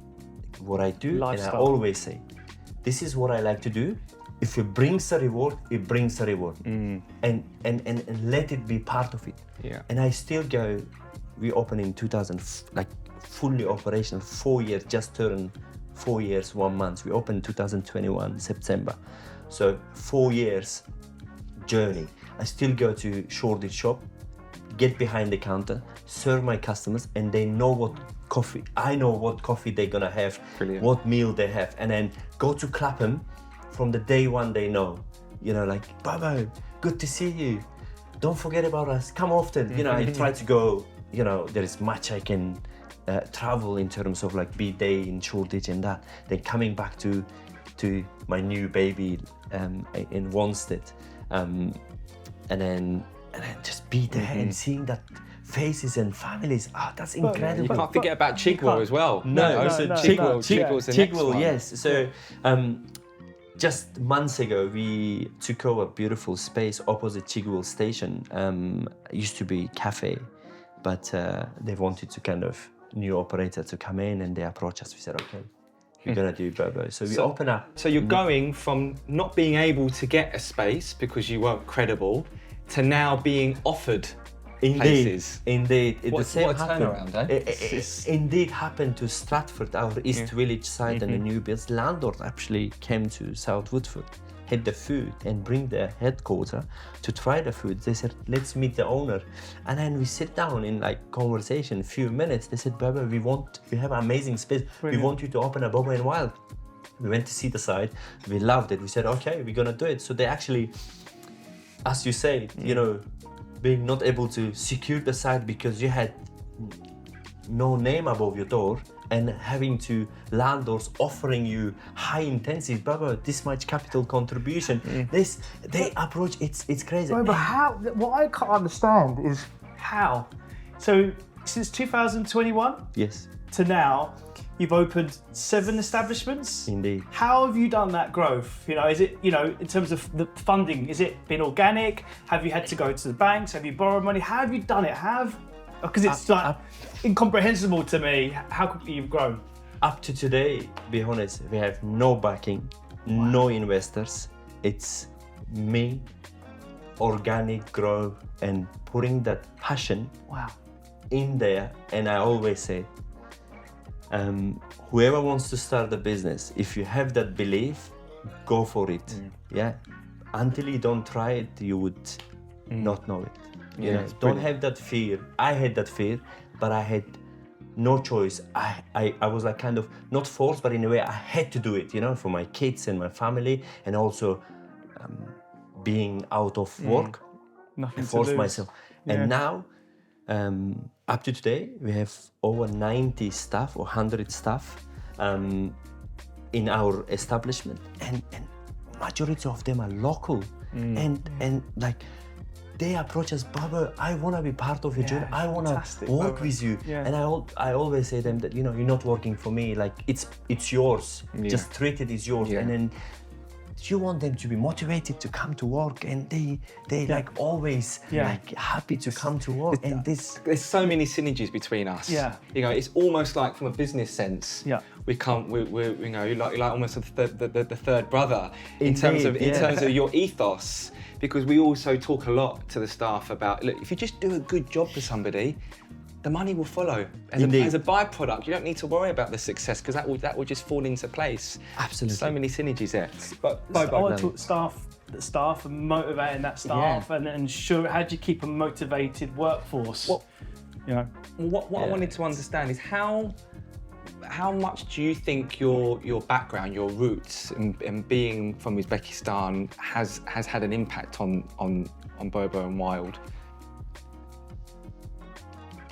What I do, Lifestyle. and I always say, this is what I like to do. If it brings a reward, it brings a reward. And let it be part of it. Yeah. And I still go, we opened in 2000, like fully operational, 4 years, just turned 4 years, 1 month. We opened 2021, September. So 4 years journey. I still go to Shoreditch shop, get behind the counter, serve my customers, and they know what coffee, I know what coffee they're gonna have, Brilliant. what meal they have, and then go to Clapham from the day one they know, you know, like, Bobo, good to see you. Don't forget about us, come often. You know, I try to go, you know, there is much I can travel in terms of like be day in Shoreditch and that. Then coming back to my new baby in Wanstead, and then just be there and seeing that faces and families. Ah, that's incredible. You can't forget about Chigwell as well. Chigwell's the next Chigwell, one. yes. So just months ago, we took over a beautiful space opposite Chigwell station. It used to be café, but they wanted to kind of new operator to come in, and they approached us. We said, okay, we're gonna do Bobo. So we open up. So you're going from not being able to get a space because you weren't credible to now being offered places. Indeed. What a turnaround, eh? It indeed happened to Stratford, our East Village side, and the new builds. Landlord actually came to South Woodford, had the food, and bring their headquarter to try the food. They said, let's meet the owner. And then we sit down in like conversation, a few minutes. They said, Bobo, we have an amazing space. Brilliant. We want you to open a Bobo Wild. We went to see the site. We loved it. We said, okay, we're gonna do it. So they actually, as you say, you know, being not able to secure the site because you had no name above your door, and having to landlords offering you high intensity, Bobo, this much capital contribution. They approach, it's crazy. But how? What I can't understand is how. So since 2021 Yes, to now, you've opened 7 establishments. indeed. How have you done that growth? You know, is it, you know, in terms of the funding, is it been organic? Have you had to go to the banks? Have you borrowed money? How have you done it? Because it's like incomprehensible to me how quickly you've grown. Up to today, be honest, we have no backing, no investors. It's me, organic growth, and putting that passion Wow. in there. And I always say, whoever wants to start a business, if you have that belief, go for it. Yeah. Until you don't try it, you would not know it. You know, don't have that fear. I had that fear, but I had no choice. I was like kind of not forced, but in a way I had to do it, you know, for my kids and my family, and also being out of work. Nothing I forced to lose. myself. Yeah. And now, up to today, we have over 90 staff or 100 staff in our establishment, and majority of them are local, and like they approach us, Bobo, I want to be part of your journey. I want to fantastic, work Bobo. with you. Yeah. And I always say them that, you know, you're not working for me. Like it's yours. Just treat it as yours. Yeah. And then you want them to be motivated to come to work, and they like always like happy to come to work. And this, There's so many synergies between us. Yeah. You know, it's almost like from a business sense. Yeah. We're you know, you're like almost the third brother in terms of your ethos, because we also talk a lot to the staff about, look, if you just do a good job for somebody, the money will follow. As a byproduct, you don't need to worry about the success, because that will just fall into place. Absolutely. So many synergies there. But I want to talk staff and motivating that staff, and ensure, how do you keep a motivated workforce? Well, you know, what I wanted to understand is how much do you think your background, your roots, and being from Uzbekistan has had an impact on Bobo and Wild?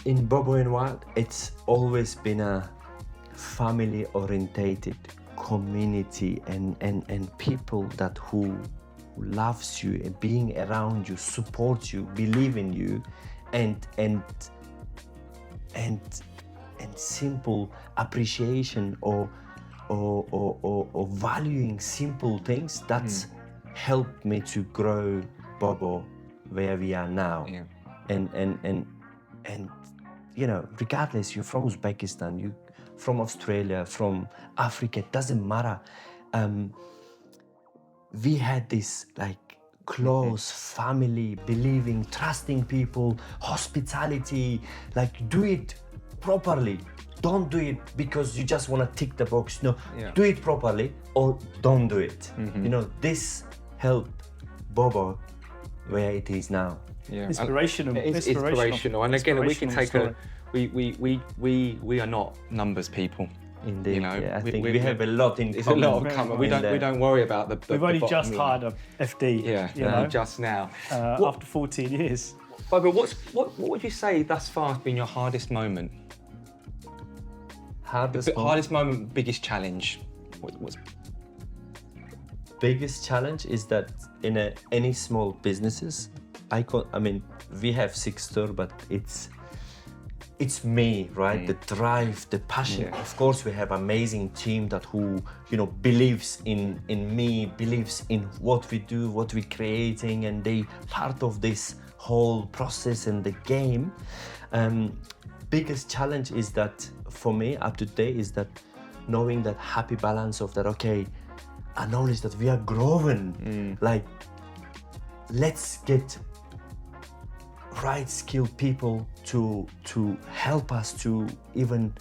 in Bobo and Wild, it's always been a family-orientated community and people that who loves you and being around you, support you, believe in you, and simple appreciation or valuing simple things. That's helped me to grow Bobo where we are now. Yeah. and you know, regardless, you're from Uzbekistan, you from Australia, from Africa, it doesn't matter. We had this like close family, believing, trusting people, hospitality, like do it properly. Don't do it because you just want to tick the box. No, do it properly or don't do it. You know, this helped Bobo where it is now. Yeah, Inspirational. It's inspirational. And again, we can take we are not numbers people. Indeed, you know, I think we have a lot in it's common. a lot of common. We don't worry about the We've only bottom just line. hired a FD. Yeah, you know, just now. After 14 years. Bobo, what would you say thus far has been your hardest moment? Hardest moment, biggest challenge. What's biggest challenge is that in any small businesses, I mean, we have 6 stores, but it's me, right? The drive, the passion. Of course, we have amazing team that who, you know, believes in me, believes in what we do, what we're creating, and they part of this whole process and the game. Biggest challenge is that for me up to date is that knowing that happy balance of that, okay, acknowledge that we are growing, like let's get right skilled people to help us to even,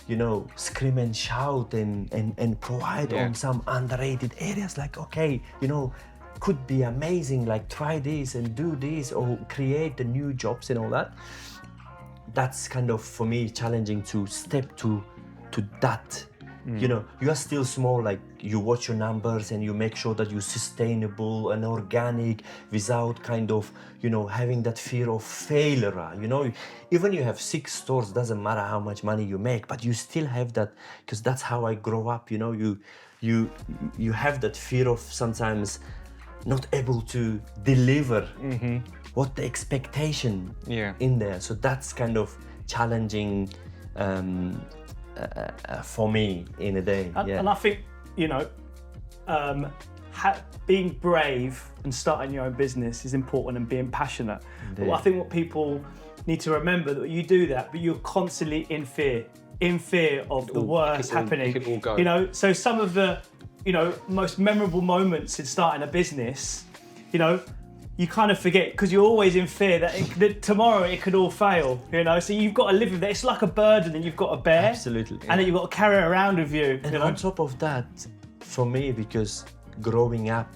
you know, scream and shout and provide on some underrated areas, like, okay, you know, could be amazing, like try this and do this or create the new jobs and all that. That's kind of for me challenging to step to that. You know, you are still small, like you watch your numbers and you make sure that you're sustainable and organic without kind of, you know, having that fear of failure. You know, even you have 6 stores, doesn't matter how much money you make, but you still have that, because that's how I grow up. You know, you have that fear of sometimes not able to deliver what the expectation in there. So that's kind of challenging for me in a day. And I think, you know, being brave and starting your own business is important, and being passionate. But I think what people need to remember, that you do that, but you're constantly in fear of the worst happening. It could all go. You know, so some of the, you know, most memorable moments in starting a business, you know, you kind of forget because you're always in fear that tomorrow it could all fail, you know. So you've got to live with that. It's like a burden and you've got to bear. Absolutely. And then you've got to carry it around with you. And you know? on top of that, for me, because growing up,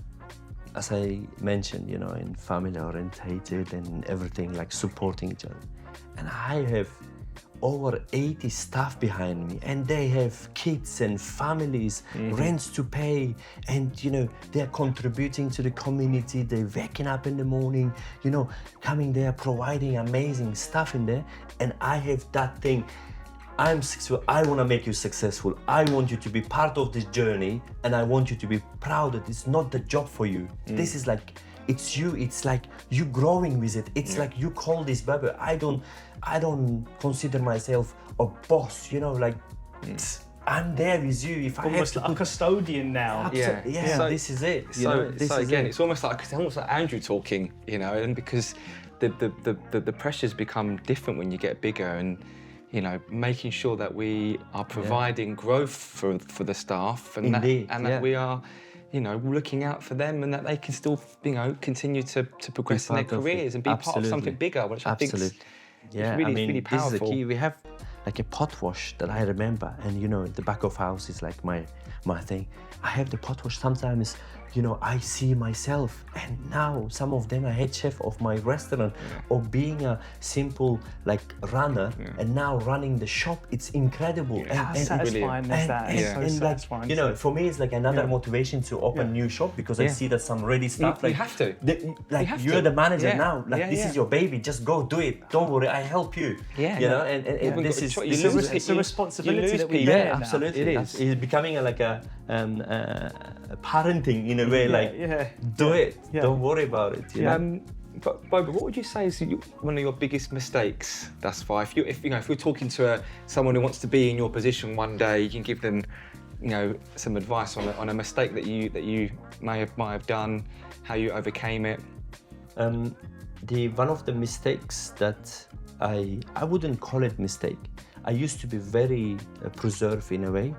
as I mentioned, you know, in family orientated and everything, like supporting each other. And I have over 80 staff behind me, and they have kids and families, rents to pay, and you know, they're contributing to the community. They're waking up in the morning, you know, coming there, providing amazing stuff in there. And I have that thing, I'm successful, I want to make you successful. I want you to be part of this journey, and I want you to be proud that it's not the job for you. This is like, it's you, it's like you growing with it. It's like you call this baby. I don't consider myself a boss, you know, like I'm there with you. If almost I have like a custodian now. So, this is it. It's almost like Andrew talking, you know, and because the pressures become different when you get bigger, and you know, making sure that we are providing growth for the staff, and that we are, you know, looking out for them, and that they can still, you know, continue to progress in their careers and be part of something bigger, which I think is really powerful. This is the key. We have like a pot wash that I remember, and you know, the back of house is like my thing. I have the pot wash sometimes, you know, I see myself, and now some of them are head chef of my restaurant, or being a simple like runner, and now running the shop. It's incredible. How satisfying is that? It's so satisfying. Like, you know, for me, it's like another motivation to open new shop, because I see that some ready stuff. You have to. You're the manager now. Like this is your baby. Just go do it. Don't worry. I help you. You know, and this is it's a responsibility that we bear. Absolutely. It is. It's becoming like a parenting in a way. Do it. Don't worry about it. You know? But Bobo, what would you say is one of your biggest mistakes thus far? If you're talking to someone who wants to be in your position one day, you can give them, you know, some advice on a mistake that you may have done, how you overcame it. the one of the mistakes that I wouldn't call it mistake. I used to be very preserved in a way,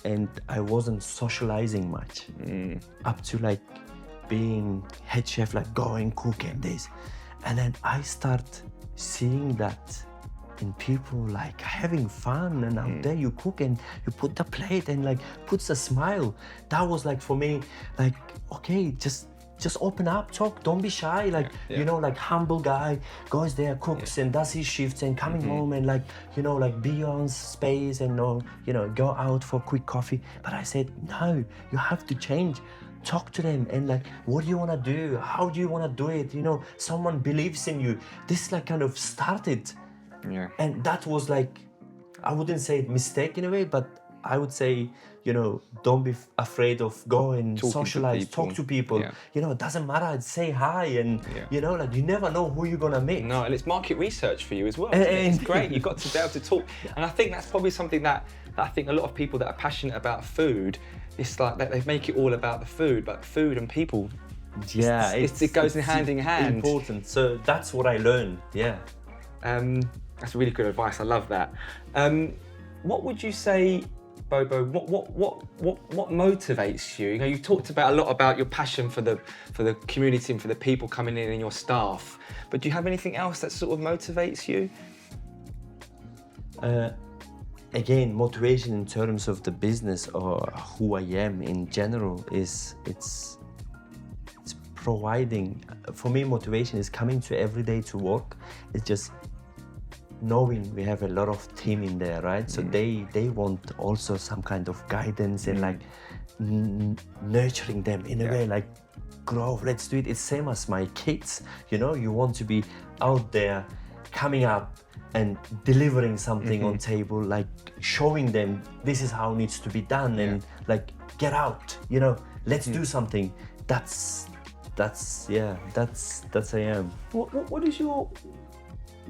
and I wasn't socializing much up to like being head chef, like going cook and this, and then I start seeing that in people like having fun, and out there you cook and you put the plate and like puts a smile. That was like for me like, okay, just open up, talk, don't be shy, like you know, like humble guy goes there, cooks and does his shifts and coming home and like, you know, like be on space and you know, go out for quick coffee. But I said, no, you have to change. Talk to them and like, what do you want to do? How do you want to do it? You know, someone believes in you. This like kind of started. Yeah. And that was like, I wouldn't say mistake in a way, but I would say, you know, don't be afraid of go and socialize, talk to people. Yeah. You know, it doesn't matter, say hi and, you know, like you never know who you're gonna meet. No, and it's market research for you as well. Isn't it? It's great, you've got to be able to talk. And I think that's probably something that I think a lot of people that are passionate about food, it's like they make it all about the food, but food and people, it goes in hand in hand. Important, so that's what I learned, That's really good advice. I love that. What would you say, Bobo? What motivates you? You know, you talked about a lot about your passion for the community and for the people coming in and your staff. But do you have anything else that sort of motivates you? Again, motivation in terms of the business or who I am in general is it's providing. For me, motivation is coming to every day to work. It's just knowing we have a lot of team in there, right? So they want also some kind of guidance and like nurturing them in a way, like grow, let's do it. It's same as my kids, you know, you want to be out there coming up and delivering something on table, like showing them this is how it needs to be done and like get out, you know, let's do something. That's I am. What is your...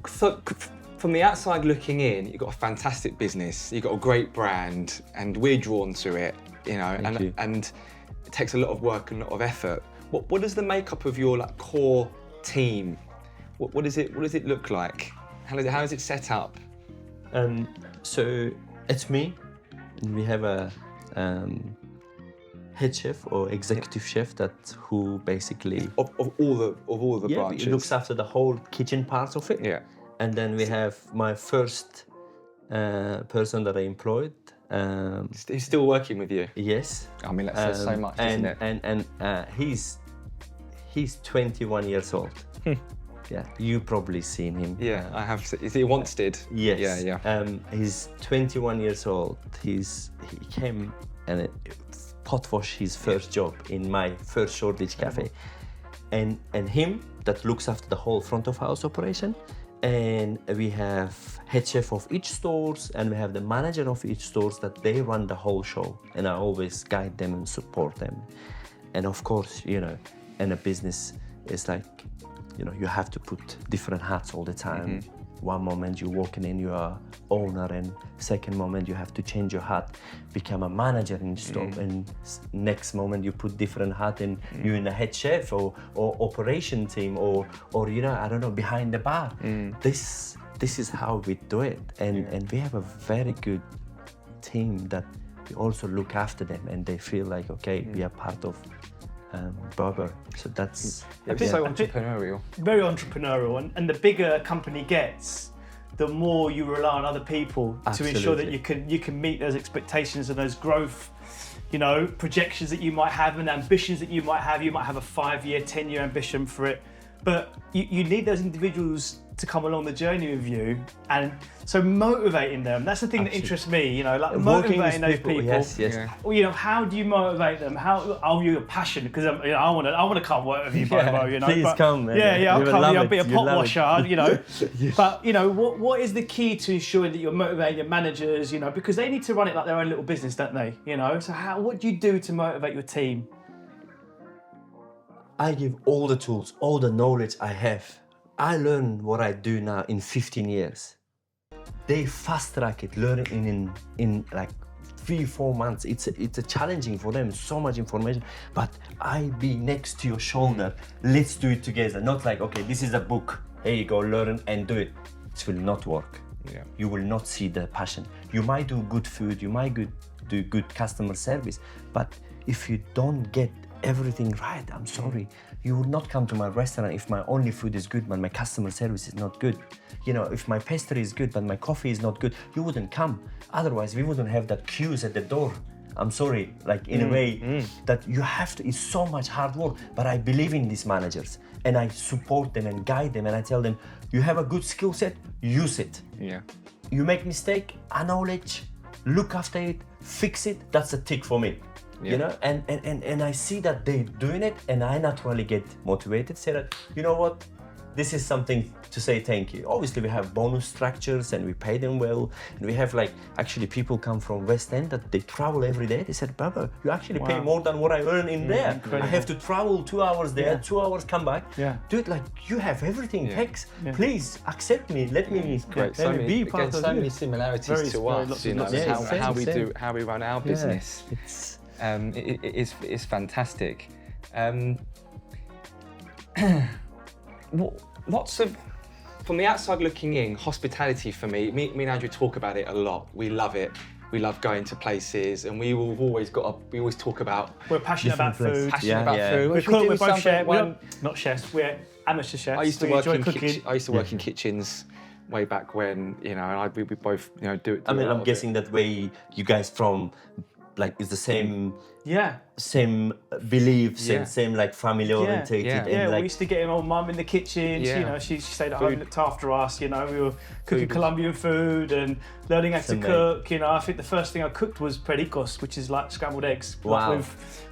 So, from the outside looking in, you've got a fantastic business, you've got a great brand, and we're drawn to it, you know, and it takes a lot of work and a lot of effort. What is the makeup of your like core team? What does it look like? How is it set up? So it's me. We have a head chef or executive chef who basically of all the branches. He looks after the whole kitchen part of it. Yeah. And then we have my first person that I employed. He's still working with you? Yes. I mean, that says so much, doesn't it? And he's 21 years old. Yeah, you probably seen him. Yeah, I have. Is he Wanstead? Yes. Yeah. He's 21 years old. He came and pot wash his first job in my first Shoreditch cafe, and him that looks after the whole front of house operation. And we have head chef of each stores, and we have the manager of each stores that they run the whole show, and I always guide them and support them. And of course, you know, in a business, it's like, you know, you have to put different hats all the time. One moment you're walking in, you are owner, and second moment you have to change your hat, become a manager in store, and next moment you put different hat and you're in a head chef or operation team or you know, I don't know, behind the bar. This is how we do it, and we have a very good team that we also look after them, and they feel like, okay, we are part of Bobo. So that's so entrepreneurial. Very entrepreneurial, and the bigger a company gets, the more you rely on other people to ensure that you can meet those expectations and those growth, you know, projections that you might have and ambitions that you might have. You might have a 5-year, 10-year ambition for it, but you need those individuals to come along the journey with you, and so motivating them. That's the thing that interests me, you know, like motivating those people. Yes. Yeah. Well, you know, how do you motivate them? How are you passionate? Because you know, I want to come work with you, Bobo. You know, please come, man. Yeah, I'll come. I'll be a pot love washer. You know, but you know, what is the key to ensuring that you're motivating your managers? You know, because they need to run it like their own little business, don't they? You know, so what do you do to motivate your team? I give all the tools, all the knowledge I have. I learned what I do now in 15 years. They fast track it, learn it in like 3-4 months. It's a challenging for them, so much information, but I be next to your shoulder. Let's do it together. Not like, okay, this is a book. Here you go, learn and do it. It will not work. Yeah. You will not see the passion. You might do good food, you might do good customer service, but if you don't get everything right, I'm sorry, you will not come to my restaurant if my only food is good but my customer service is not good. You know, if my pastry is good but my coffee is not good, you wouldn't come. Otherwise, we wouldn't have that queues at the door. I'm sorry, like in a way that you have to, it's so much hard work, but I believe in these managers and I support them and guide them and I tell them, you have a good skill set, use it. Yeah. You make mistake, acknowledge, look after it, fix it, that's a tick for me. Yeah. You know, and I see that they're doing it and I naturally get motivated, say that, you know what, this is something to say thank you. Obviously we have bonus structures and we pay them well, and we have like, actually people come from West End that they travel every day. They said, Baba, you actually pay more than what I earn in there. Incredible. I have to travel 2 hours there, 2 hours come back. Yeah. Do it like you have everything, Hex. Yeah. Please accept me, let me Great. let me be Again, part of so you. many similarities Very- to very us, lots you of- know, lots of how, same, how we same. do, how we run our business. It's It's fantastic. Lots of, from the outside looking in, hospitality for me and Andrew talk about it a lot. We love it. We love going to places, and we always talk about We're passionate about Different food. places. passionate about food. We're, Should we do we're both something chefs. one- Not chefs. We're amateur chefs. I used to we work enjoy in cooking. I used to work in kitchens way back when, you know, and we both, you know, do it. I mean, a lot I'm of guessing that way you guys from, like, it's the same beliefs Yeah. and same like family orientated Yeah. and Yeah, we like used to get my mum in the kitchen. Yeah. You know, she stayed at home, Food. looked after us. You know, we were cooking Food. Colombian food and learning how to Amazing. cook. You know, I think the first thing I cooked was pericos, which is like scrambled eggs, like Wow.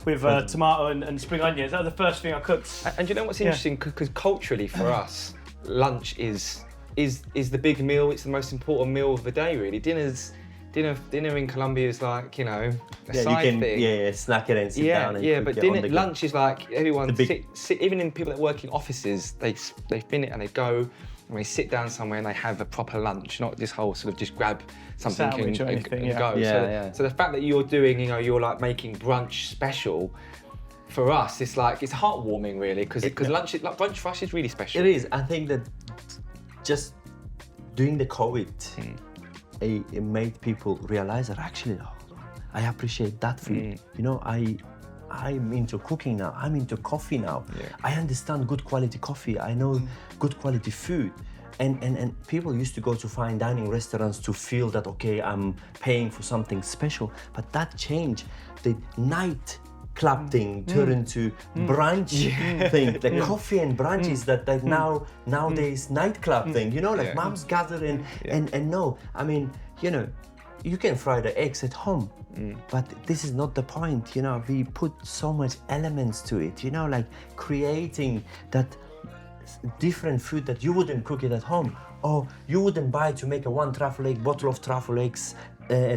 with tomato and spring onions. That was the first thing I cooked. And you know what's interesting? Because culturally for us, lunch is the big meal. It's the most important meal of the day, really. Dinner in Colombia is like, you know, a you side can thing. snack it and sit down and cook but it on dinner, the go. lunch is like everyone The big- sit. Even in people that work in offices, they fin it and they go and they sit down somewhere and they have a proper lunch, not this whole sort of just grab something Sandwich or anything, and yeah. go. Yeah, So the fact that you're doing, you know, you're like making brunch special. For us, it's like it's heartwarming, really, because lunch, like brunch for us, is really special. It is. I think that just doing the COVID, it made people realize that actually, I appreciate that food. You know, I'm into cooking now. I'm into coffee now. Yeah. I understand good quality coffee. I know good quality food. And people used to go to fine dining restaurants to feel that, okay, I'm paying for something special. But that changed. The night club thing turned into brunch thing. The coffee and brunch is that nowadays nightclub thing. You know, like Yeah. moms gather and no, I mean, you know, you can fry the eggs at home, but this is not the point. You know, we put so much elements to it. You know, like creating that different food that you wouldn't cook it at home, or you wouldn't buy to make a one truffle egg bottle of truffle eggs.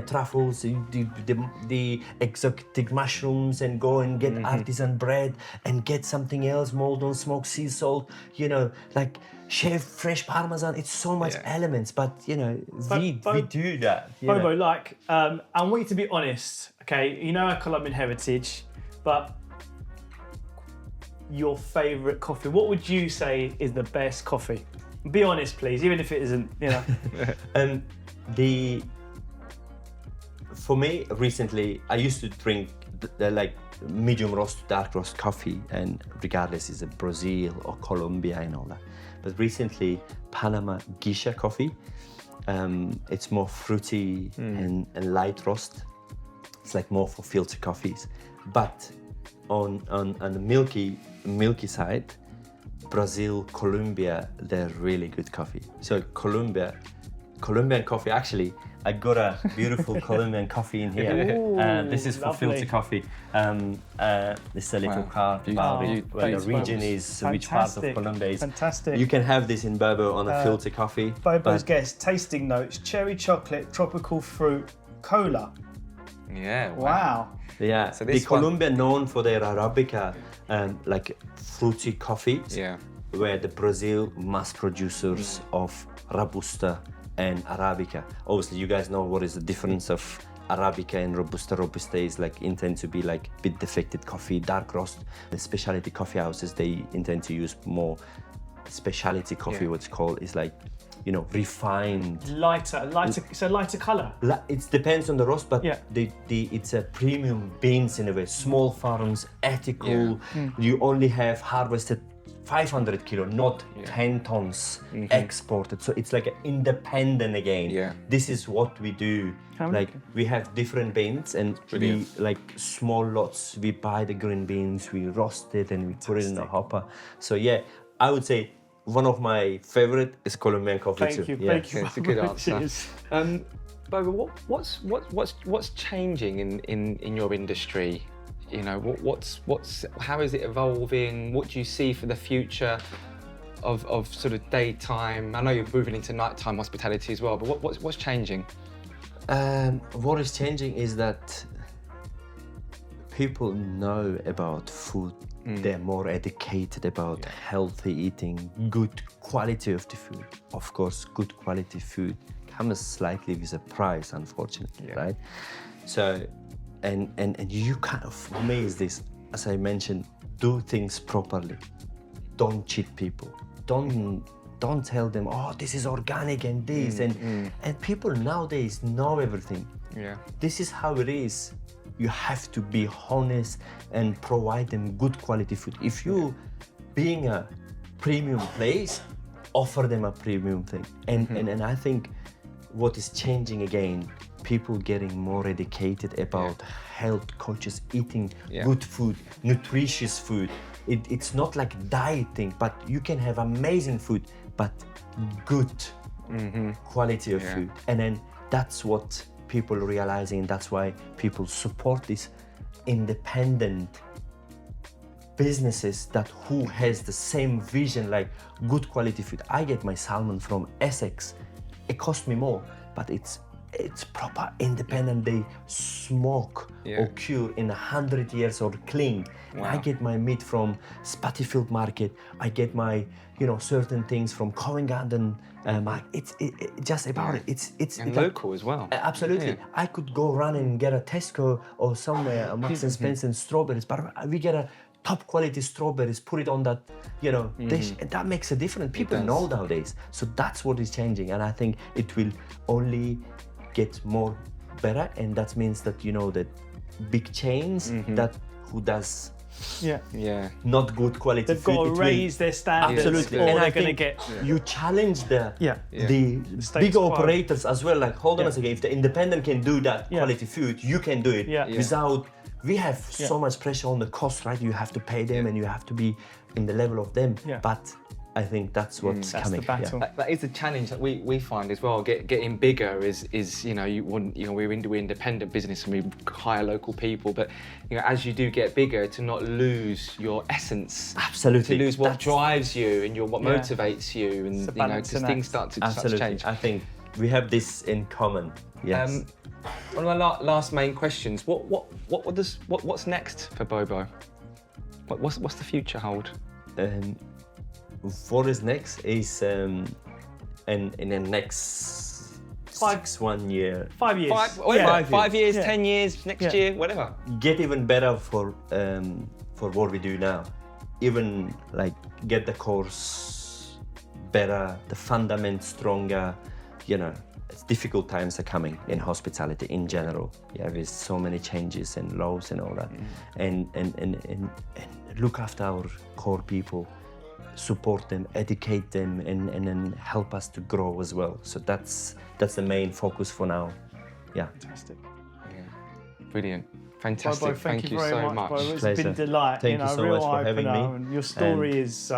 Truffles, the exotic mushrooms, and go and get artisan bread and get something else, mold on smoked sea salt, you know, like chef fresh parmesan. It's so much elements, but you know, we do that. You Bobo, know. like, I want you to be honest, okay? You know our Colombian heritage, but your favourite coffee. What would you say is the best coffee? Be honest, please, even if it isn't, you know. For me, recently, I used to drink the like medium roast, dark roast coffee, and regardless is it Brazil or Colombia and all that. But recently, Panama Geisha coffee. It's more fruity and light roast. It's like more for filter coffees. But on the milky side, Brazil, Colombia, they're really good coffee. So Colombian coffee, actually, I got a beautiful Colombian coffee in here. Ooh, this is for lovely. filter coffee. This is a little card about it, where the thanks, region Bobo. is, which part of Fantastic, Colombia is. fantastic. You can have this in Bobo on a filter coffee. Bobo's but guest, tasting notes, cherry chocolate, tropical fruit, cola. Yeah. Wow. yeah, So the this one- Colombia known for their Arabica, like fruity coffees. Yeah. Where the Brazil mass producers of Robusta and Arabica. Obviously, you guys know what is the difference of Arabica and Robusta. Robusta is like intend to be like bit defected coffee, dark roast. The specialty coffee houses, they intend to use more specialty coffee. What's called is like, you know, refined. Lighter. It's a lighter colour. It depends on the roast, but Yeah. it's a premium beans in a way. Small farms, ethical. You only have harvested 500 kilo, not 10 tons exported. So it's like an independent again. Yeah. This is what we do. Like we have different beans and we like small lots. We buy the green beans, we roast it and we put it in a hopper. So yeah, I would say one of my favorite is Colombian coffee too. Thank you. It's a good answer. Cheers. Bobo, what's changing in your industry? You know, how is it evolving? What do you see for the future of sort of daytime? I know you're moving into nighttime hospitality as well, but what's changing? What is changing is that people know about food. They're more educated about healthy eating, good quality of the food. Of course, good quality food comes slightly with a price, unfortunately, right? So, and you kind of amaze this, as I mentioned, do things properly. Don't cheat people. Don't tell them, oh, this is organic and this and people nowadays know everything. Yeah. This is how it is. You have to be honest and provide them good quality food. If you, being a premium place, offer them a premium thing. And I think what is changing again, people getting more educated about health, conscious eating, good food, nutritious food. It's not like dieting, but you can have amazing food, but good quality of food. And then that's what people are realizing, and that's why people support these independent businesses that who has the same vision, like good quality food. I get my salmon from Essex. It costs me more, but it's proper independent. They smoke or cure in 100 years or clean. Wow. I get my meat from Spattyfield Market. I get my, you know, certain things from Covent Garden Market. It's just about it. It's and local as well. Absolutely. Yeah. I could go run and get a Tesco or somewhere, a Marks and Spencer and strawberries, but we get a top quality strawberries, put it on that, you know, dish, and that makes a difference. People know nowadays. So that's what is changing, and I think it will only get more better, and that means that, you know, that big chains that who does not good quality They've food, got to raise their standards, absolutely, or and they're I going to think get you challenge the status big quo. operators as well. Like, hold on a second, if the independent can do that quality food, you can do it without. We have so much pressure on the cost, right? You have to pay them and you have to be in the level of them. But I think that's what's coming. The battle. That is the challenge that we find as well. Getting bigger is you know, we're independent business and we hire local people, but you know, as you do get bigger, to not lose your essence. Absolutely. To lose what drives you and what motivates you, and you know, because things start to change. I think we have this in common. Yes. One of my last main questions: what's next for Bobo? What's the future hold? What is next is in the next 1 year. 5 years. 5 years, 10 years, next year, whatever. Get even better for what we do now. Even like get the course better, the fundament stronger. You know, it's difficult times are coming in hospitality in general. Yeah, there's so many changes and laws and all that. And look after our core people, support them, educate them, and then help us to grow as well. So that's the main focus for now. Yeah. Fantastic. Yeah. Brilliant. Fantastic. Bobo, thank you so very much. Bobo. It's Pleasure. been a delight. Thank you so real much for having eye-opener, me. and your story is.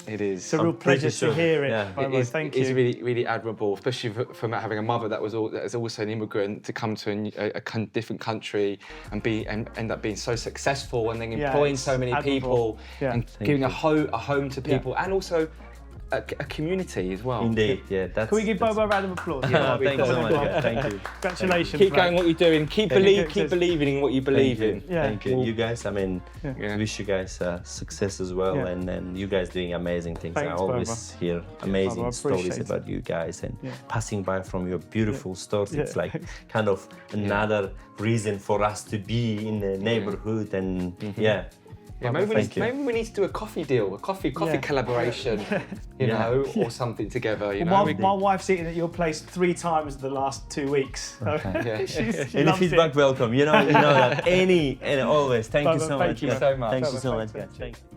It is. It's a real pleasure to hear it. Yeah. Bobo, thank you. It's really, really admirable, especially from having a mother that is also an immigrant, to come to a different country and end up being so successful, and then employing so many people and giving a home to people, and also a community as well. Indeed, yeah. Can we give Bobo a round of applause? Thank you so much. Guys. Thank you. Congratulations. Keep going mate. what you're doing. Keep believing in what you believe in. Yeah. Thank you. You guys, I mean, Yeah. wish you guys success as well, Yeah. and you guys doing amazing things. Thanks, I always hear amazing I stories appreciate about you guys, and Yeah. passing by from your beautiful stores. It's Yeah. like kind of another reason for us to be in the neighborhood, and yeah. Yeah, maybe we need to do a coffee deal, a coffee Yeah. collaboration, you Yeah. know, or something together. You know, My wife's eaten at your place 3 times the last 2 weeks. So Yeah. she Any loves feedback, it. welcome. You know that. Any and always. Thank you Bobo, so thank much. you guys. so much. Thank you Bobo, so thanks, much. man. guys. Thank you.